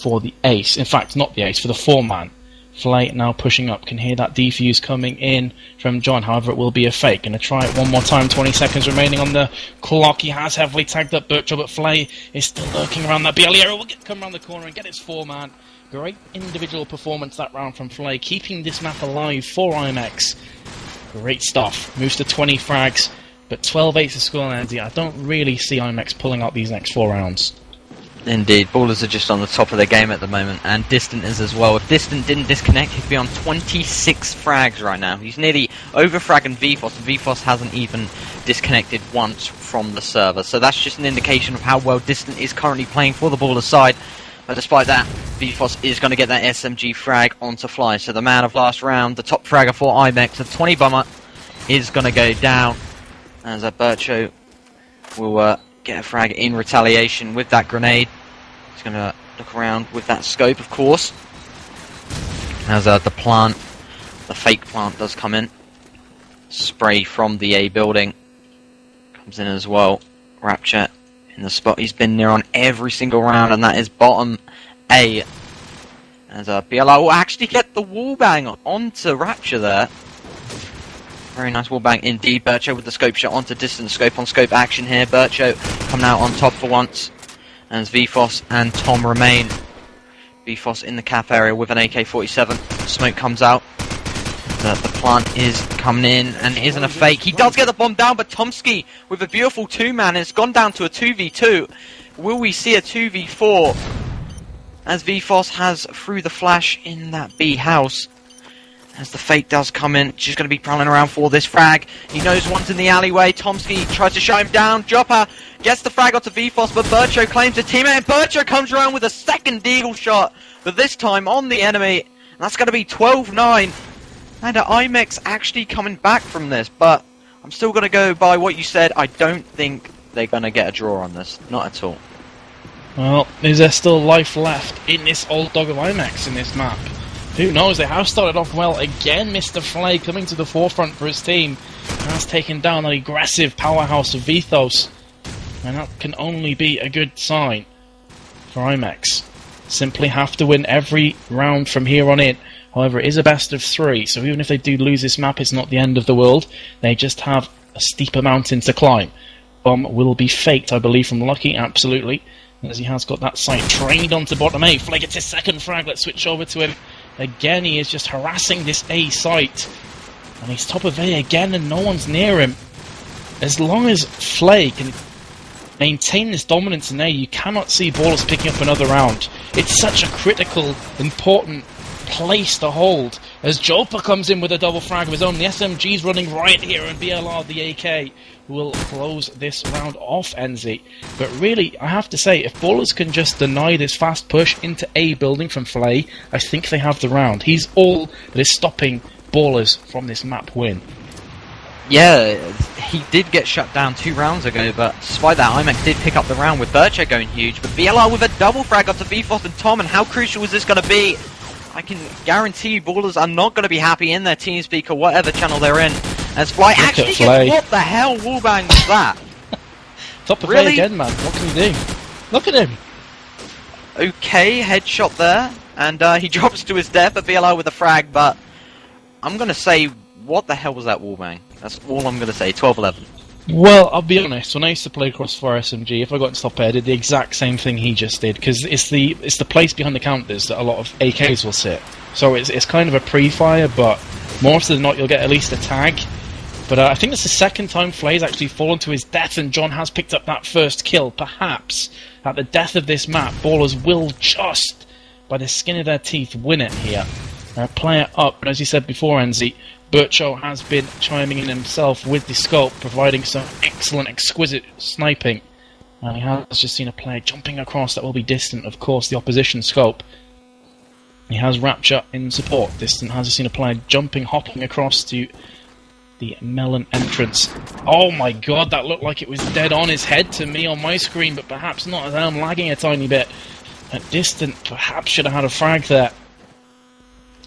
for the ace. In fact, not the ace, for the 4-man. Flay now pushing up. Can hear that defuse coming in from John. However, it will be a fake. Going to try it one more time. 20 seconds remaining on the clock. He has heavily tagged up Bircho, but Flay is still lurking around that. Bialiero will come around the corner and get its 4-man. Great individual performance that round from Flay, keeping this map alive for Imex. Great stuff. Moves to 20 frags, but 12-8 to score. I don't really see Imex pulling out these next 4 rounds. Indeed, Ballers are just on the top of their game at the moment, and Distant is as well. If Distant didn't disconnect, he'd be on 26 frags right now. He's nearly over-fragging VFOS, and VFOS hasn't even disconnected once from the server. So that's just an indication of how well Distant is currently playing for the Ballers side. But despite that, VFOS is going to get that SMG frag onto Fly. So the man of last round, the top fragger for Imex, a 20 bomber, is going to go down. As Bircho will get a frag in retaliation with that grenade. He's going to look around with that scope, of course. As the plant, the fake plant does come in. Spray from the A building comes in as well. Rapture in the spot he's been near on every single round, and that is bottom A. As BLR will actually get the wall bang onto Rapture there. Very nice wall bang indeed. Bircho with the scope shot onto Distance. Scope on scope action here. Bircho coming out on top for once. As VFOS and Tom remain. VFOS in the cap area with an AK-47. Smoke comes out. The plant is coming in, and it isn't a fake. He does get the bomb down, but Tomsky with a beautiful 2-man has gone down to a 2v2. Will we see a 2v4? As VFOS has through the flash in that B house. As the fake does come in, she's going to be prowling around for this frag. He knows one's in the alleyway. Tomsky tries to shut him down. Jopper gets the frag onto VFOS, but Bircho claims a teammate. And Bircho comes around with a second deagle shot, but this time on the enemy. And that's going to be 12-9. And Imex actually coming back from this, but I'm still going to go by what you said. I don't think they're going to get a draw on this. Not at all. Well, is there still life left in this old dog of Imex in this map? Who knows? They have started off well again. Mr. Flay coming to the forefront for his team has taken down an aggressive powerhouse of Vithos, and that can only be a good sign for Imex. Simply have to win every round from here on in. However, it is a best of 3, so even if they do lose this map, it's not the end of the world. They just have a steeper mountain to climb. Bomb will be faked, I believe, from Lucky, absolutely, as he has got that sight trained onto bottom A. Flay gets his second frag. Let's switch over to him. Again, he is just harassing this A site. And he's top of A again, and no one's near him. As long as Flay can maintain this dominance in A, you cannot see Ballers picking up another round. It's such a critical, important place to hold. As Jopa comes in with a double frag of his own, the SMG's running right here, and BLR, the AK, will close this round off, NZ. But really, I have to say, if Ballers can just deny this fast push into A building from Flay, I think they have the round. He's all that is stopping Ballers from this map win. Yeah, he did get shut down 2 rounds ago, but despite that, Imex did pick up the round with Bircho going huge. But BLR with a double frag onto Vthos and Tom, and how crucial is this going to be? I can guarantee you Ballers are not going to be happy in their TeamSpeak or whatever channel they're in. As Fly actually gets, what the hell wallbang was that? Top of really? Again, man. What can he do? Look at him. Okay, headshot there, and he drops to his death. A BLR with a frag, but I'm going to say, what the hell was that wallbang? That's all I'm going to say. 12-11. Well, I'll be honest. When I used to play Crossfire SMG, if I got into top air, I did the exact same thing he just did, because it's the place behind the counters that a lot of AKs will sit. So it's kind of a pre-fire, but more often than not, you'll get at least a tag. But I think it's the second time Flay's actually fallen to his death, and John has picked up that first kill. Perhaps at the death of this map, Ballers will just, by the skin of their teeth, win it here. Player up, but as you said before, NZ, Bircho has been chiming in himself with the scope, providing some excellent, exquisite sniping. And he has just seen a player jumping across that will be distant, of course, the opposition scope. He has Rapture in support. Distant has seen a player jumping, hopping across to the melon entrance. Oh my god, that looked like it was dead on his head to me on my screen, but perhaps not, as I'm lagging a tiny bit. At distant, perhaps should have had a frag there.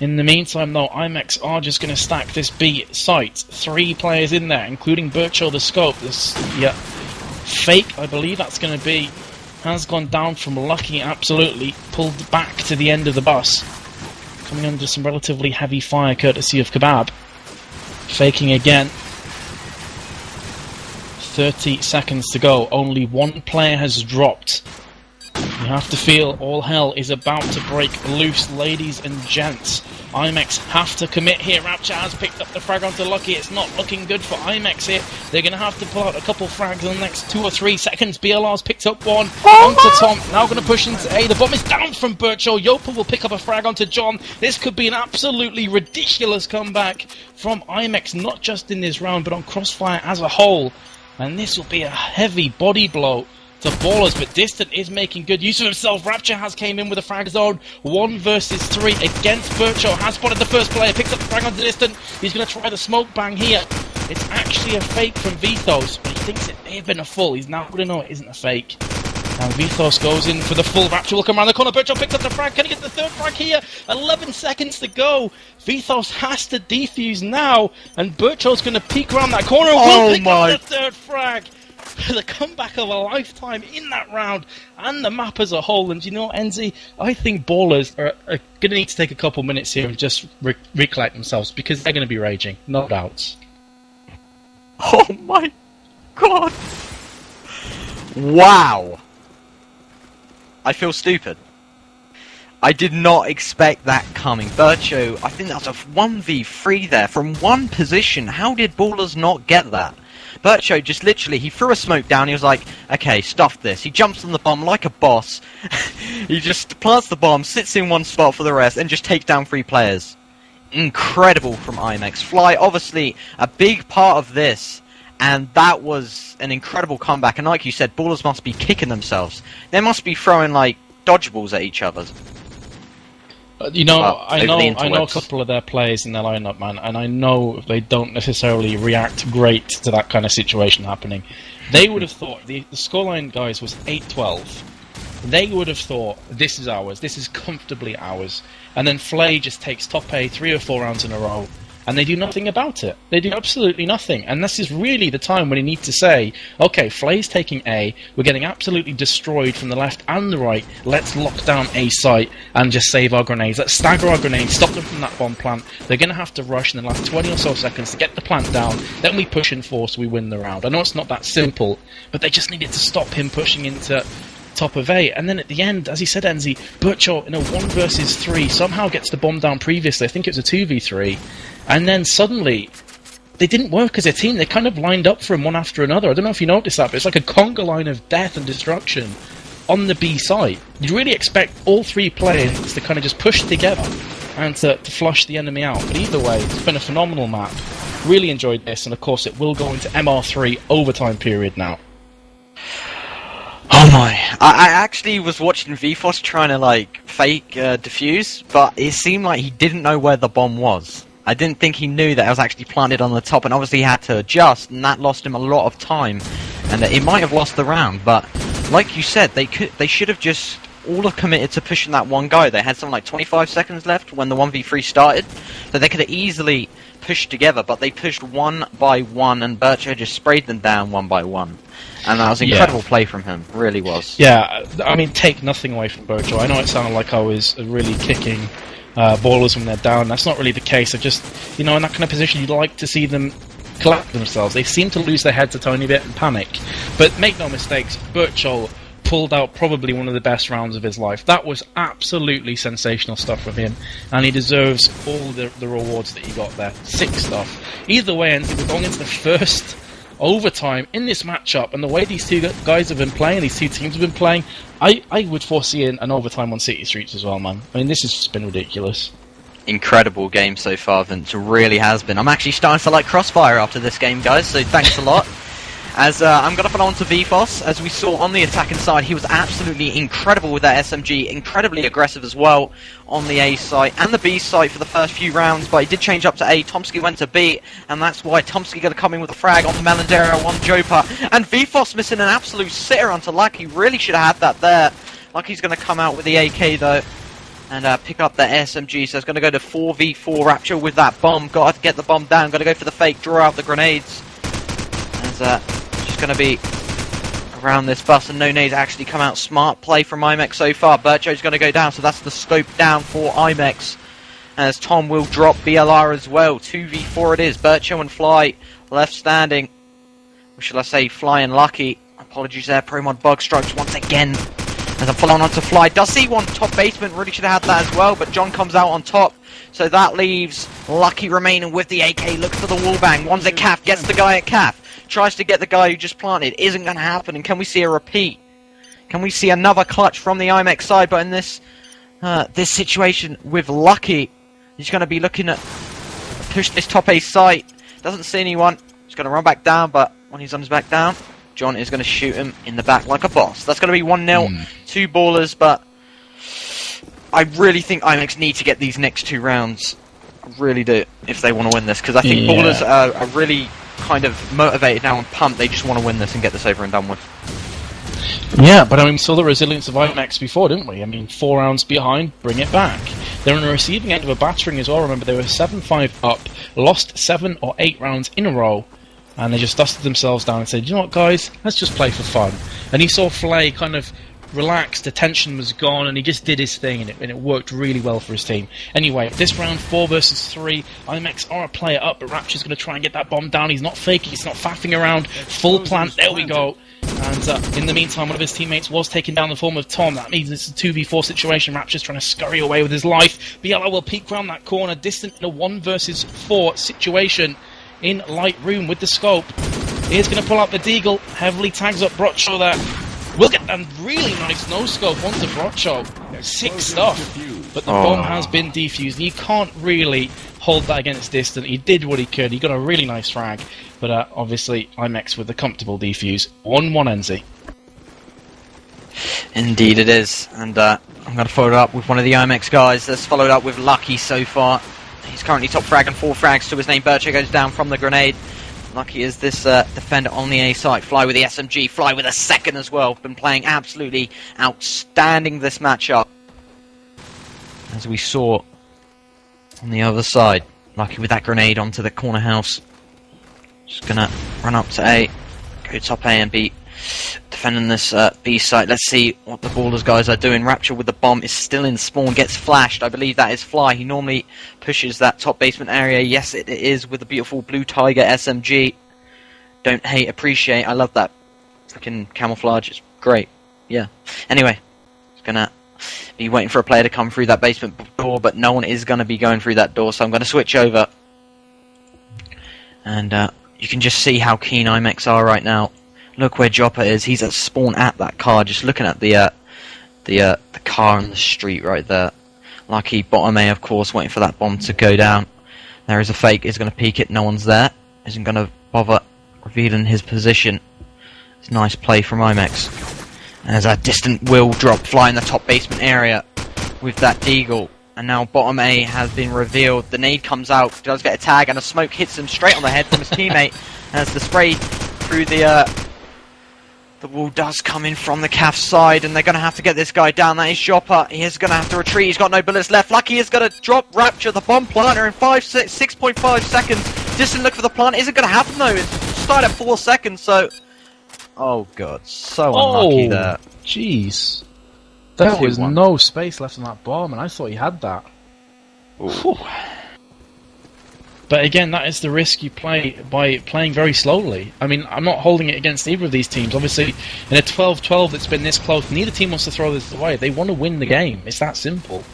In the meantime, though, Imex are just going to stack this B site. 3 players in there, including Bircho the scope. This, yeah, fake, I believe that's going to be, has gone down from Lucky, absolutely. Pulled back to the end of the bus. Coming under some relatively heavy fire, courtesy of Kebab. Faking again. 30 seconds to go. Only 1 player has dropped. You have to feel all hell is about to break loose, ladies and gents. Imex have to commit here. Rapture has picked up the frag onto Lucky. It's not looking good for Imex here. They're going to have to pull out a couple frags in the next 2 or 3 seconds. BLR's picked up one onto Tom. Now going to push into A. The bomb is down from Bircho. Yopa will pick up a frag onto John. This could be an absolutely ridiculous comeback from Imex, not just in this round, but on Crossfire as a whole. And this will be a heavy body blow to Ballers, but Distant is making good use of himself. Rapture has came in with a frag zone. 1 versus 3 against Bircho. Has spotted the first player. Picks up the frag on Distant. He's going to try the smoke bang here. It's actually a fake from Vthos, but he thinks it may have been a full. He's now going to know it isn't a fake. And Vthos goes in for the full. Rapture will come around the corner. Bircho picks up the frag. Can he get the third frag here? 11 seconds to go. Vthos has to defuse now. And Bircho's going to peek around that corner. Will pick up the third frag. The comeback of a lifetime in that round, and the map as a whole. And you know, NZ, I think Ballers are going to need to take a couple minutes here and just recollect themselves, because they're going to be raging, no doubts. Oh my god! Wow! I feel stupid. I did not expect that coming. Bircho, I think that's a 1v3 there from one position. How did Ballers not get that? Bircho just literally, he threw a smoke down, he was like, okay, stuff this. He jumps on the bomb like a boss. He just plants the bomb, sits in one spot for the rest, and just takes down 3 players. Incredible from Imex. Fly, obviously, a big part of this, and that was an incredible comeback. And like you said, Ballers must be kicking themselves. They must be throwing, like, dodgeballs at each other. You know, I know a couple of their players in their lineup, man, and I know they don't necessarily react great to that kind of situation happening. They would have thought the scoreline, guys, was 8-12. they would have thought, this is ours, this is comfortably ours. And then Flay just takes top A 3 or 4 rounds in a row, and they do nothing about it. They do absolutely nothing. And this is really the time when you need to say, okay, Flay's taking A, we're getting absolutely destroyed from the left and the right, let's lock down A site and just save our grenades. Let's stagger our grenades, stop them from that bomb plant. They're going to have to rush in the last 20 or so seconds to get the plant down, then we push in force, we win the round. I know it's not that simple, but they just needed to stop him pushing into top of A, and then at the end, as he said, Enzi, Butcho in a 1 versus 3 somehow gets the bomb down previously. I think it was a 2v3, and then suddenly they didn't work as a team. They kind of lined up for him one after another. I don't know if you noticed that, but it's like a conga line of death and destruction on the B site. You'd really expect all 3 players to kind of just push together and to flush the enemy out, but either way, it's been a phenomenal map. Really enjoyed this, and of course it will go into MR3 overtime period now. Oh my! I actually was watching VFOS trying to like fake defuse, but it seemed like he didn't know where the bomb was. I didn't think he knew that it was actually planted on the top, and obviously he had to adjust, and that lost him a lot of time, and it might have lost the round. But like you said, they should have just all have committed to pushing that one guy. They had something like 25 seconds left when the 1v3 started, so they could have easily pushed together, but they pushed one by one, and Bircho just sprayed them down one by one. And that was an incredible play from him, really was. Yeah, I mean, take nothing away from Bircho. I know it sounded like I was really kicking ballers when they're down. That's not really the case. I just, in that kind of position, you'd like to see them collect themselves. They seem to lose their heads a tiny bit and panic. But make no mistakes, Bircho pulled out probably one of the best rounds of his life. That was absolutely sensational stuff from him, and he deserves all the rewards that he got there. Sick stuff. Either way, and we're going into the first overtime in this matchup, and the way these two guys have been playing, these two teams have been playing, I would foresee an overtime on City Streets as well, man. I mean, this has just been ridiculous. Incredible game so far, Vince. It really has been. I'm actually starting to like Crossfire after this game, guys, so thanks a lot. As I'm going to follow on to VFOS, as we saw on the attacking side, he was absolutely incredible with that SMG, incredibly aggressive as well on the A site and the B site for the first few rounds, but he did change up to A. Tomsky went to B, and that's why Tomsky going to come in with a frag on the Melandera on Jopa, and VFOS missing an absolute sitter onto Lucky. Really should have had that there. Lucky's going to come out with the AK though, and pick up the SMG, so it's going to go to 4v4 Rapture with that bomb. Got to get the bomb down, got to go for the fake, draw out the grenades. As just going to be around this bus, and no nades actually come out. Smart play from Imex so far. Bircho's going to go down, so that's the scope down for Imex, as Tom will drop BLR as well. 2v4 it is. Bircho and Fly left standing. Or shall I say Fly and Lucky. Apologies there. ProMod bug strikes once again. As I'm following on to Fly. Does see one top basement. Really should have had that as well, but John comes out on top. So that leaves Lucky remaining with the AK. Looks for the wallbang. One's at CAF. Gets the guy at CAF. Tries to get the guy who just planted. Isn't going to happen. And can we see a repeat? Can we see another clutch from the Imex side? But in this this situation with Lucky, he's going to be looking at push this top A site. Doesn't see anyone. He's going to run back down, but when he's on his back down, John is going to shoot him in the back like a boss. That's going to be 1-0, 2 ballers, but I really think Imex need to get these next 2 rounds. I really do, if they want to win this, because I think ballers are really kind of motivated now and pumped. They just want to win this and get this over and done with. Yeah, but I mean, we saw the resilience of Imex before, didn't we? I mean, 4 rounds behind, bring it back. They're on the receiving end of a battering as well. Remember, they were 7-5 up, lost 7 or 8 rounds in a row, and they just dusted themselves down and said, you know what, guys, let's just play for fun. And you saw Flay kind of relaxed, the tension was gone, and he just did his thing, and it worked really well for his team. Anyway, this round 4 versus 3, Imex are a player up, but Rapture's going to try and get that bomb down. He's not faking, he's not faffing around. Full plant, there we go. And in the meantime, one of his teammates was taken down in the form of Tom. That means it's a 2v4 situation. Rapture's trying to scurry away with his life. Biella will peek round that corner, distant in a 1 versus 4 situation in light room with the scope. He's going to pull out the Deagle, heavily tags up Brocho there. We'll get a really nice no-scope onto Brocho. Sick stuff. But the bomb has been defused. You can't really hold that against distant. He did what he could. He got a really nice frag. But obviously, Imex with the comfortable defuse. 1-1 NZ. Indeed it is. And I'm going to follow it up with one of the Imex guys. That's followed up with Lucky so far. He's currently top frag and 4 frags to his name. Bircho goes down from the grenade. Lucky is this defender on the A side. Fly with the SMG, Fly with a second as well. Been playing absolutely outstanding this matchup. As we saw on the other side. Lucky with that grenade onto the corner house. Just gonna run up to A. Go top A and B. Defending this B site. Let's see what the Ballers guys are doing. Rapture with the bomb is still in spawn. Gets flashed. I believe that is Fly. He normally pushes that top basement area. Yes, it is with the beautiful Blue Tiger SMG. Don't hate, appreciate. I love that freaking camouflage. It's great. Yeah. Anyway, it's gonna be waiting for a player to come through that basement door, but no one is gonna be going through that door. So I'm gonna switch over, and you can just see how keen Imex are right now. Look where Joppa is. He's at spawn at that car, just looking at the car on the street right there. Lucky bottom A, of course, waiting for that bomb to go down. There is a fake. He's going to peek it. No one's there. Isn't going to bother revealing his position. It's a nice play from Imex. And there's a distant will drop Fly in the top basement area with that Deagle. And now bottom A has been revealed. The nade comes out, does get a tag, and a smoke hits him straight on the head from his teammate. As the spray through the wall does come in from the CAF side, and they're going to have to get this guy down. That is Joppa. He is going to have to retreat. He's got no bullets left. Lucky is going to drop Rapture, the bomb planter, in 6.5 seconds. Distant look for the plant. Isn't going to happen, though. It's started at 4 seconds, so... Oh, God. So unlucky there. Jeez. There was no space left on that bomb, and I thought he had that. But again, that is the risk you play by playing very slowly. I mean, I'm not holding it against either of these teams. Obviously, in a 12-12 that's been this close, neither team wants to throw this away. They want to win the game. It's that simple.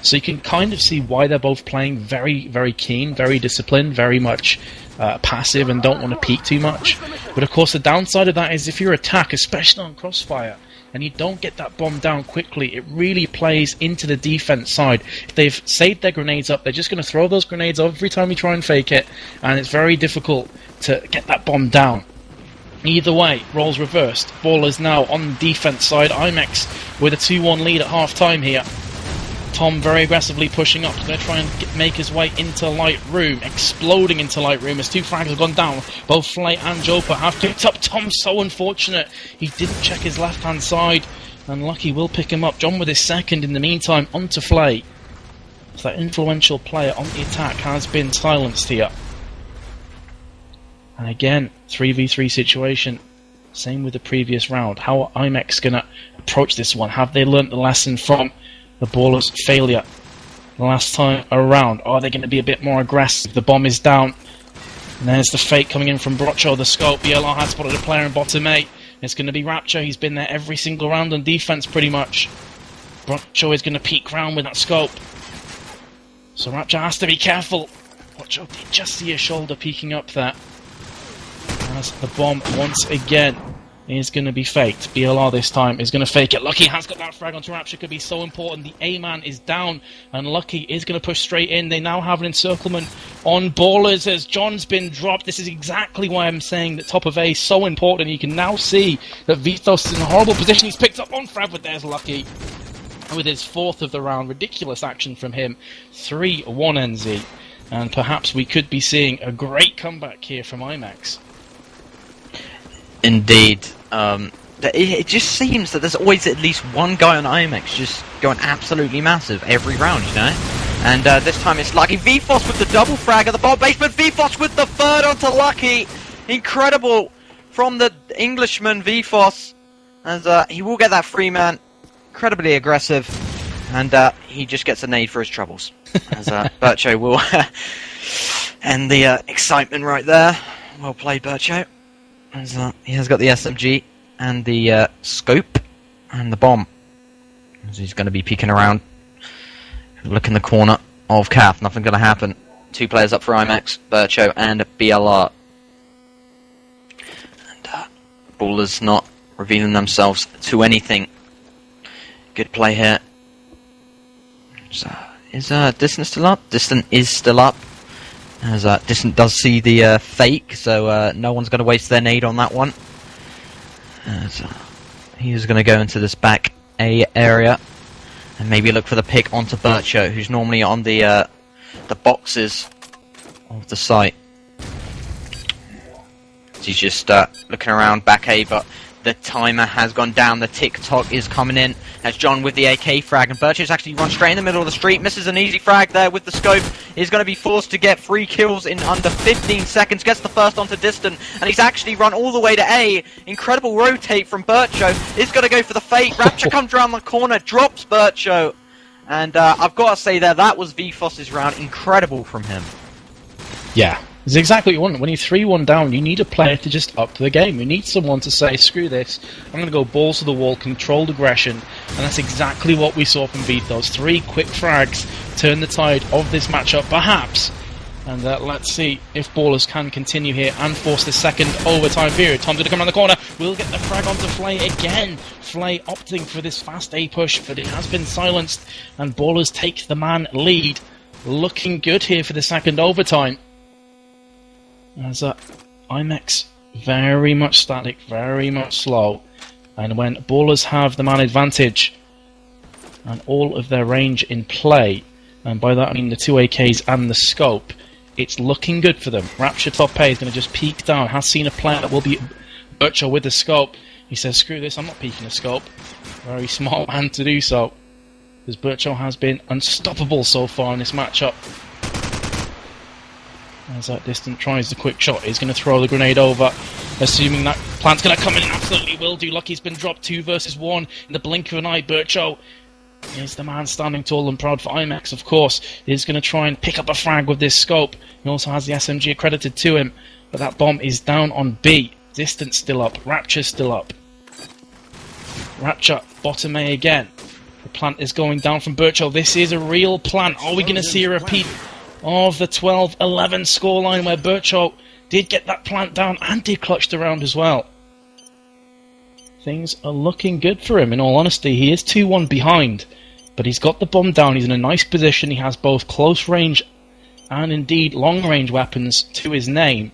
So you can kind of see why they're both playing very, very keen, very disciplined, very much passive, and don't want to peek too much. But of course, the downside of that is if you're attack, especially on Crossfire, and you don't get that bomb down quickly, it really plays into the defense side. If they've saved their grenades up, they're just going to throw those grenades every time you try and fake it, and it's very difficult to get that bomb down. Either way, roles reversed. Ballers now on the defense side. Imex with a 2-1 lead at half-time here. Tom very aggressively pushing up. He's going to try and make his way into Light Room. Exploding into Light Room as two frags have gone down. Both Flay and Joppa have picked up Tom. So unfortunate. He didn't check his left-hand side. And Lucky will pick him up. John with his second in the meantime onto Flay. So that influential player on the attack has been silenced here. And again, 3v3 situation. Same with the previous round. How are Imex going to approach this one? Have they learnt the lesson from the Ballers' failure last time around? Are they going to be a bit more aggressive? The bomb is down. And there's the fake coming in from Brocho, the scope. BLR has spotted a player in bottom 8. It's going to be Rapture. He's been there every single round on defense pretty much. Brocho is going to peek round with that scope. So Rapture has to be careful. Brocho did just see his shoulder peeking up there. As the bomb once again is going to be faked. BLR this time is going to fake it. Lucky has got that frag onto Rapture. Could be so important. The A-man is down, and Lucky is going to push straight in. They now have an encirclement on Ballers as John's been dropped. This is exactly why I'm saying that top of A is so important. You can now see that Vithos is in a horrible position. He's picked up one frag, but there's Lucky with his fourth of the round. Ridiculous action from him. 3-1 NZ. And perhaps we could be seeing a great comeback here from Imex. Indeed. It just seems that there's always at least one guy on Imex just going absolutely massive every round, you know? And this time it's Lucky. Vthos with the double frag at the bottom basement. Vthos with the third onto Lucky. Incredible from the Englishman, Vthos. As he will get that free man. Incredibly aggressive. And he just gets a nade for his troubles. As Bircho will end the excitement right there. Well played, Bircho. As, he has got the SMG and the scope and the bomb. As he's going to be peeking around. Look in the corner of CAF. Nothing going to happen. Two players up for Imex, Bircho and BLR. And Ballers not revealing themselves to anything. Good play here. So, is Distant still up? Distant is still up. As Distant does see the fake, so no one's going to waste their nade on that one. As he's going to go into this back A area and maybe look for the pick onto Bircho, who's normally on the boxes of the site. He's just looking around back A, but the timer has gone down. The tick-tock is coming in as John with the AK frag, and Birch's actually run straight in the middle of the street, misses an easy frag there with the scope. He's going to be forced to get 3 kills in under 15 seconds, gets the first onto Distant, and he's actually run all the way to A. Incredible rotate from Bircho. He's going to go for the fake. Rapture comes around the corner, drops Bircho, and I've got to say that was VFOS's round. Incredible from him. Yeah. It's exactly what you want. When you're 3-1 down, you need a player to just up the game. You need someone to say, screw this, I'm going to go balls to the wall, controlled aggression, and that's exactly what we saw from Beat. Those 3 quick frags turn the tide of this matchup, perhaps. And let's see if Ballers can continue here and force the second overtime period. Tom's going to come around the corner. We'll get the frag onto Flay again. Flay opting for this fast A push, but it has been silenced, and Ballers take the man lead. Looking good here for the second overtime. As Imex very much static, very much slow, and when Ballers have the man advantage and all of their range in play, and by that I mean the 2 AKs and the scope, it's looking good for them. Rapture top A is going to just peek down, has seen a player that will be Butcher with the scope. He says, screw this, I'm not peeking the scope. Very smart man to do so, because Butcher has been unstoppable so far in this matchup. As that Distant tries the quick shot, he's going to throw the grenade over, assuming that plant's going to come in and absolutely will do. Lucky's been dropped 2 versus 1 in the blink of an eye. Bircho is the man standing tall and proud for Imex, of course. He's going to try and pick up a frag with this scope. He also has the SMG accredited to him, but that bomb is down on B. Distant still up, Rapture's still up. Rapture, bottom A again. The plant is going down from Bircho. This is a real plant. Are we going to see a repeat of the 12-11 scoreline where Bircho did get that plant down and he clutched around as well? Things are looking good for him, in all honesty. He is 2-1 behind, but he's got the bomb down. He's in a nice position. He has both close range and indeed long range weapons to his name.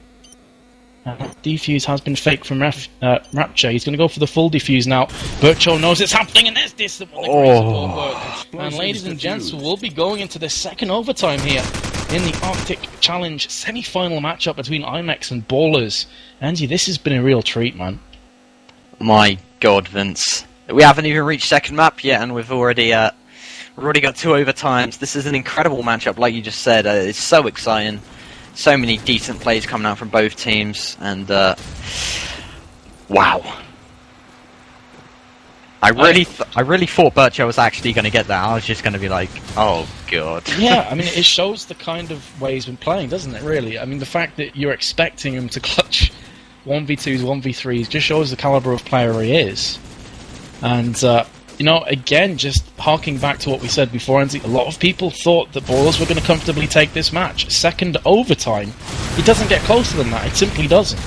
That defuse has been faked from Rapture. He's going to go for the full defuse now. Bircho knows it's happening, and there's this. And ladies and gents, we'll be going into the second overtime here in the Arctic Challenge semi-final matchup between Imex and Ballers. Angie, this has been a real treat, man. My God, Vince. We haven't even reached second map yet, and we've already got 2 overtimes. This is an incredible matchup, like you just said. It's so exciting. So many decent plays coming out from both teams, and wow. I really thought Bircho was actually going to get that. I was just going to be like, oh God. Yeah, I mean, it shows the kind of way he's been playing, doesn't it, really? I mean, the fact that you're expecting him to clutch 1v2s, 1v3s, just shows the caliber of player he is. And, you know, again, just harking back to what we said before, Enzi, a lot of people thought that Ballers were going to comfortably take this match. Second overtime, it doesn't get closer than that. It simply doesn't.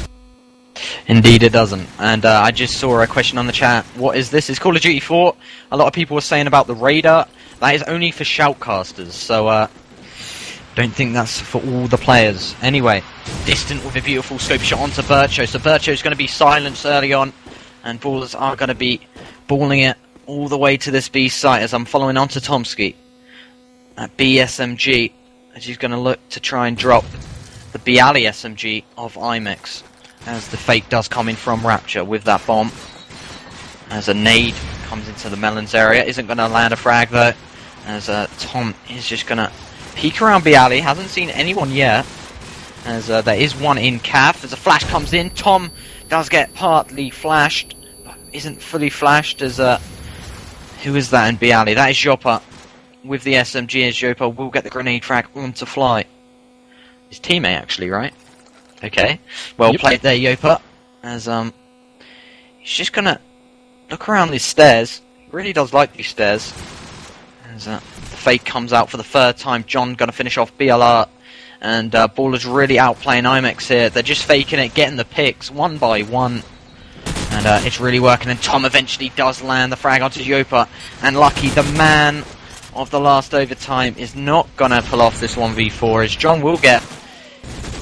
Indeed it doesn't. And I just saw a question on the chat. What is this? It's Call of Duty 4. A lot of people were saying about the Raider. That is only for shoutcasters, so don't think that's for all the players. Anyway, Distant with a beautiful scope shot onto Bircho. So Bircho's going to be silenced early on, and Ballers are going to be balling it all the way to this B site as I'm following on to Tomsky at B SMG, as he's going to look to try and drop the B Alley SMG of Imex, as the fake does come in from Rapture with that bomb, as a nade comes into the melons area. Isn't going to land a frag though, as Tom is just going to peek around B Alley. Hasn't seen anyone yet, as there is one in calf. As a flash comes in, Tom does get partly flashed, but isn't fully flashed, as who is that in B Alley? That is Joppa with the SMG, as Joppa will get the grenade frag onto Fly. His teammate actually, right? Okay, well played there, Joppa. As he's just gonna look around these stairs. He really does like these stairs. As the fake comes out for the third time, John gonna finish off BLR, and Ballers really outplaying Imex here. They're just faking it, getting the picks one by one. And it's really working, and Tom eventually does land the frag onto Joppa. And Lucky, the man of the last overtime, is not going to pull off this 1v4, as John will get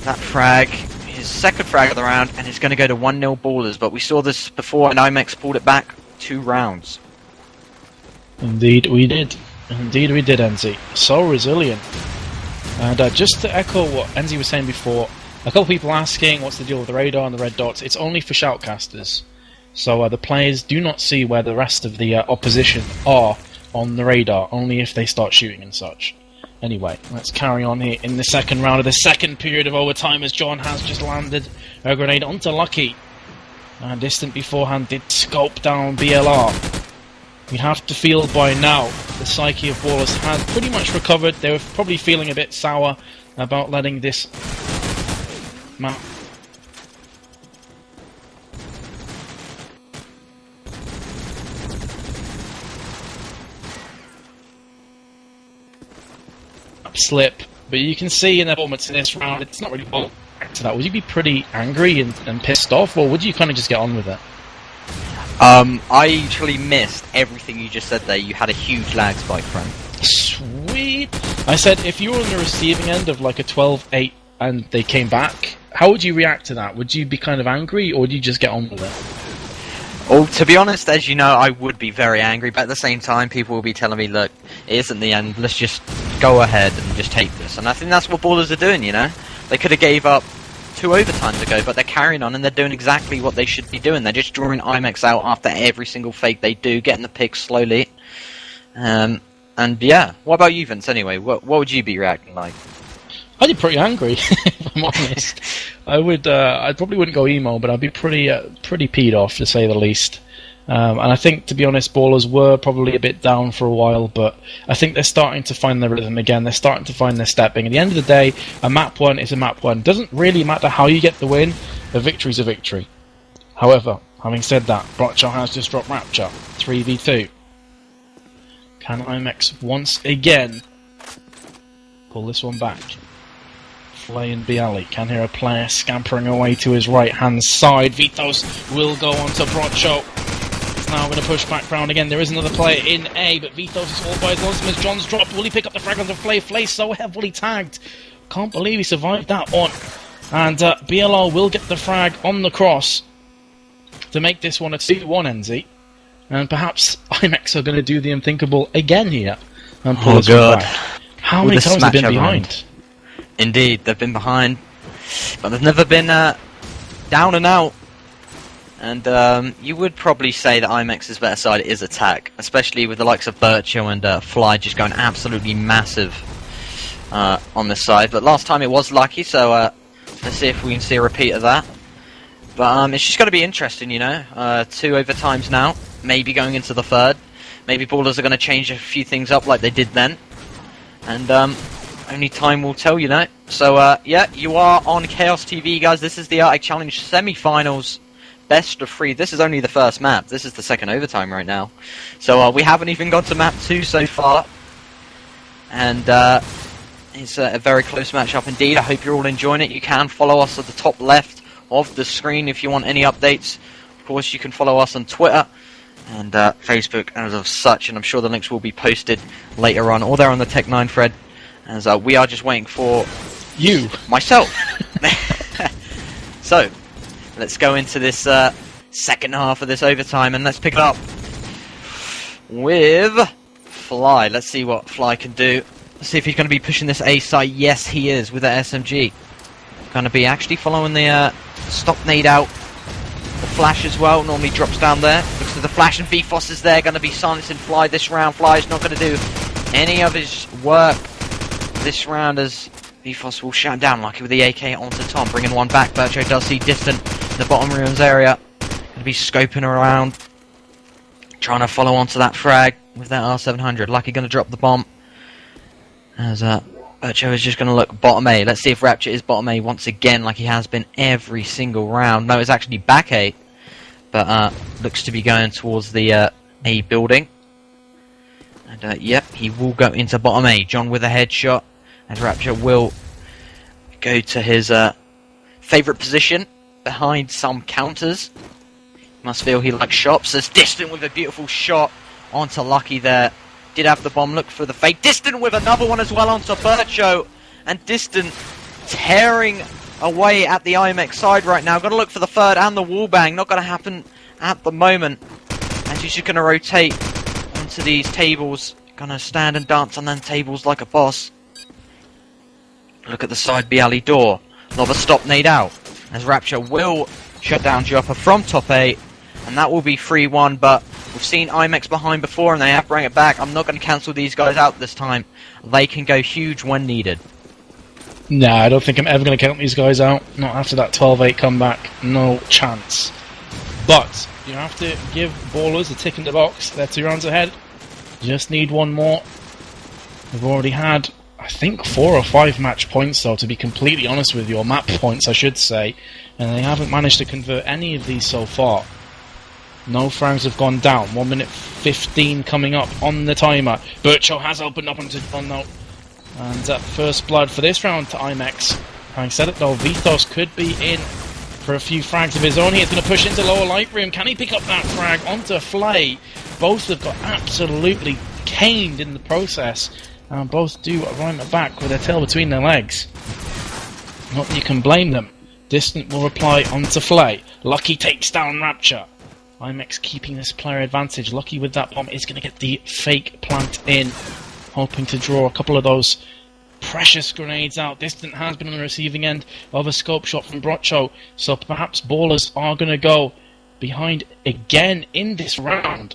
that frag, his second frag of the round, and it's going to go to 1-0 Ballers. But we saw this before, and Imex pulled it back 2 rounds. Indeed we did. Indeed we did, Enzi. So resilient. And just to echo what Enzi was saying before, A couple people asking what's the deal with the radar and the red dots. It's only for shoutcasters. So the players do not see where the rest of the opposition are on the radar, only if they start shooting and such. Anyway, let's carry on here in the second round of the second period of overtime as John has just landed a grenade onto Lucky. And Distant beforehand did scope down BLR. You'd have to feel by now the psyche of Ballers has pretty much recovered. They were probably feeling a bit sour about letting this map slip, but you can see in their performance in this round, it's not really all to that. Would you be pretty angry and pissed off, or would you kind of just get on with it? I actually missed everything you just said there. You had a huge lag spike, friend. Sweet. I said if you were on the receiving end of like a 12-8 and they came back, how would you react to that? Would you be kind of angry, or would you just get on with it? Well, to be honest, as you know, I would be very angry, but at the same time, people will be telling me, look, it isn't the end, let's just go ahead and just take this. And I think that's what Ballers are doing, you know? They could have gave up 2 overtimes ago, but they're carrying on and they're doing exactly what they should be doing. They're just drawing Imex out after every single fake they do, getting the picks slowly. And yeah, what about you, Vince, anyway? What would you be reacting like? I'd be pretty angry, if I'm honest. I probably wouldn't go emo, but I'd be pretty peed off, to say the least. And I think, to be honest, Ballers were probably a bit down for a while, but I think they're starting to find their rhythm again. They're starting to find their stepping. At the end of the day, a map 1 is a map 1. Doesn't really matter how you get the win, a victory's a victory. However, having said that, Brotcho has just dropped Rapture, 3v2. Can Imex once again pull this one back? Flay and Bialy can hear a player scampering away to his right-hand side. Vitos will go on to Brotcho. He's now going to push back round again. There is another player in A, but Vitos is all by his lonesome as John's dropped. Will he pick up the frag onto Flay? Flay so heavily tagged. Can't believe he survived that one. And BLR will get the frag on the cross to make this one a 2-1 NZ. And perhaps Imex are going to do the unthinkable again here. And pull this one back. How many times have they been behind? Indeed, they've been behind, but they've never been down and out. And you would probably say that Imex's better side is attack, especially with the likes of Bircho and Fly just going absolutely massive on this side. But last time it was Lucky, so let's see if we can see a repeat of that. But it's just going to be interesting, you know. 2 overtimes now, maybe going into the third. Maybe Ballers are going to change a few things up like they did then. And only time will tell, you know. So, yeah, you are on Chaos TV, guys. This is the Arctic Challenge semi-finals, best of 3. This is only the first map. This is the second overtime right now. So, we haven't even got to map 2 so far. And it's a very close matchup indeed. I hope you're all enjoying it. You can follow us at the top left of the screen if you want any updates. Of course, you can follow us on Twitter and Facebook as of such. And I'm sure the links will be posted later on, or they're on the Tech9 thread. As we are just waiting for you, myself. So, let's go into this second half of this overtime, and let's pick it up with Fly. Let's see what Fly can do. Let's see if he's going to be pushing this A side. Yes, he is with the SMG. Going to be actually following the stop nade out. The flash as well. Normally drops down there. Looks like the flash and VFOS is there. Going to be silencing Fly this round. Fly is not going to do any of his work this round as VFOS will shut down Lucky with the AK onto Tom, bringing one back. Bircho does see Distant in the bottom ruins area. Going to be scoping around, trying to follow onto that frag with that R700. Lucky going to drop the bomb as Bircho is just going to look bottom A. Let's see if Rapture is bottom A once again like he has been every single round. No, it's actually back A, but looks to be going towards the A building. And yep, he will go into bottom A. John with a headshot. And Rapture will go to his favourite position behind some counters. Must feel he likes shops. As Distant with a beautiful shot onto Lucky there. Did have the bomb, look for the fake. Distant with another one as well onto Bircho. And Distant tearing away at the Imex side right now. Got to look for the third and the wall bang. Not going to happen at the moment. And he's just going to rotate onto these tables. Going to stand and dance on them tables like a boss. Look at the side Bialy door. Another stop nade out, as Rapture will shut down Joppa from top 8, and that will be 3-1, but we've seen Imex behind before and they have to bring it back. I'm not going to cancel these guys out this time. They can go huge when needed. Nah, I don't think I'm ever going to count these guys out. Not after that 12-8 comeback. No chance. But you have to give Ballers a tick in the box. They're 2 rounds ahead. Just need one more. They've already had, I think, 4 or 5 match points, though, to be completely honest with you, or map points, I should say. And they haven't managed to convert any of these so far. No frags have gone down. 1 minute 15 coming up on the timer. Burcho has opened up onto one note. And first blood for this round to Imex. Having said it though, Vithos could be in for a few frags of his own. He's going to push into lower light room. Can he pick up that frag onto Flay? Both have got absolutely caned in the process. And both do run back with their tail between their legs. Not that you can blame them. Distant will reply onto Flay. Lucky takes down Rapture. Imex keeping this player advantage. Lucky with that bomb is going to get the fake plant in. Hoping to draw a couple of those precious grenades out. Distant has been on the receiving end of a scope shot from Brocho, so perhaps Ballers are going to go behind again in this round.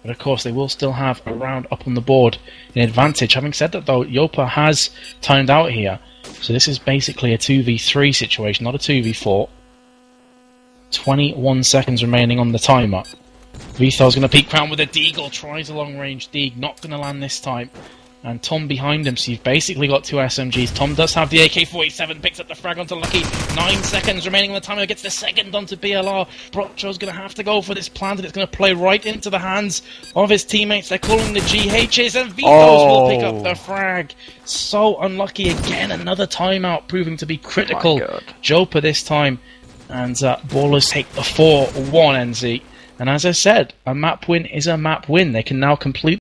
But of course they will still have a round up on the board in advantage. Having said that though, Yopa has timed out here, so this is basically a 2v3 situation, not a 2v4. 21 seconds remaining on the timer. Vithal's going to peek round with a Deagle, tries a long range Deagle, not going to land this time. And Tom behind him, so you've basically got 2 SMGs. Tom does have the AK-47, picks up the frag onto Lucky. 9 seconds remaining on the timer, gets the second onto BLR. Brocho's going to have to go for this plant, and it's going to play right into the hands of his teammates. They're calling the GHs, and Vithos will pick up the frag. So unlucky again, another timeout proving to be critical. Jopa this time, and Ballers take the 4-1 NZ. And as I said, a map win is a map win. They can now complete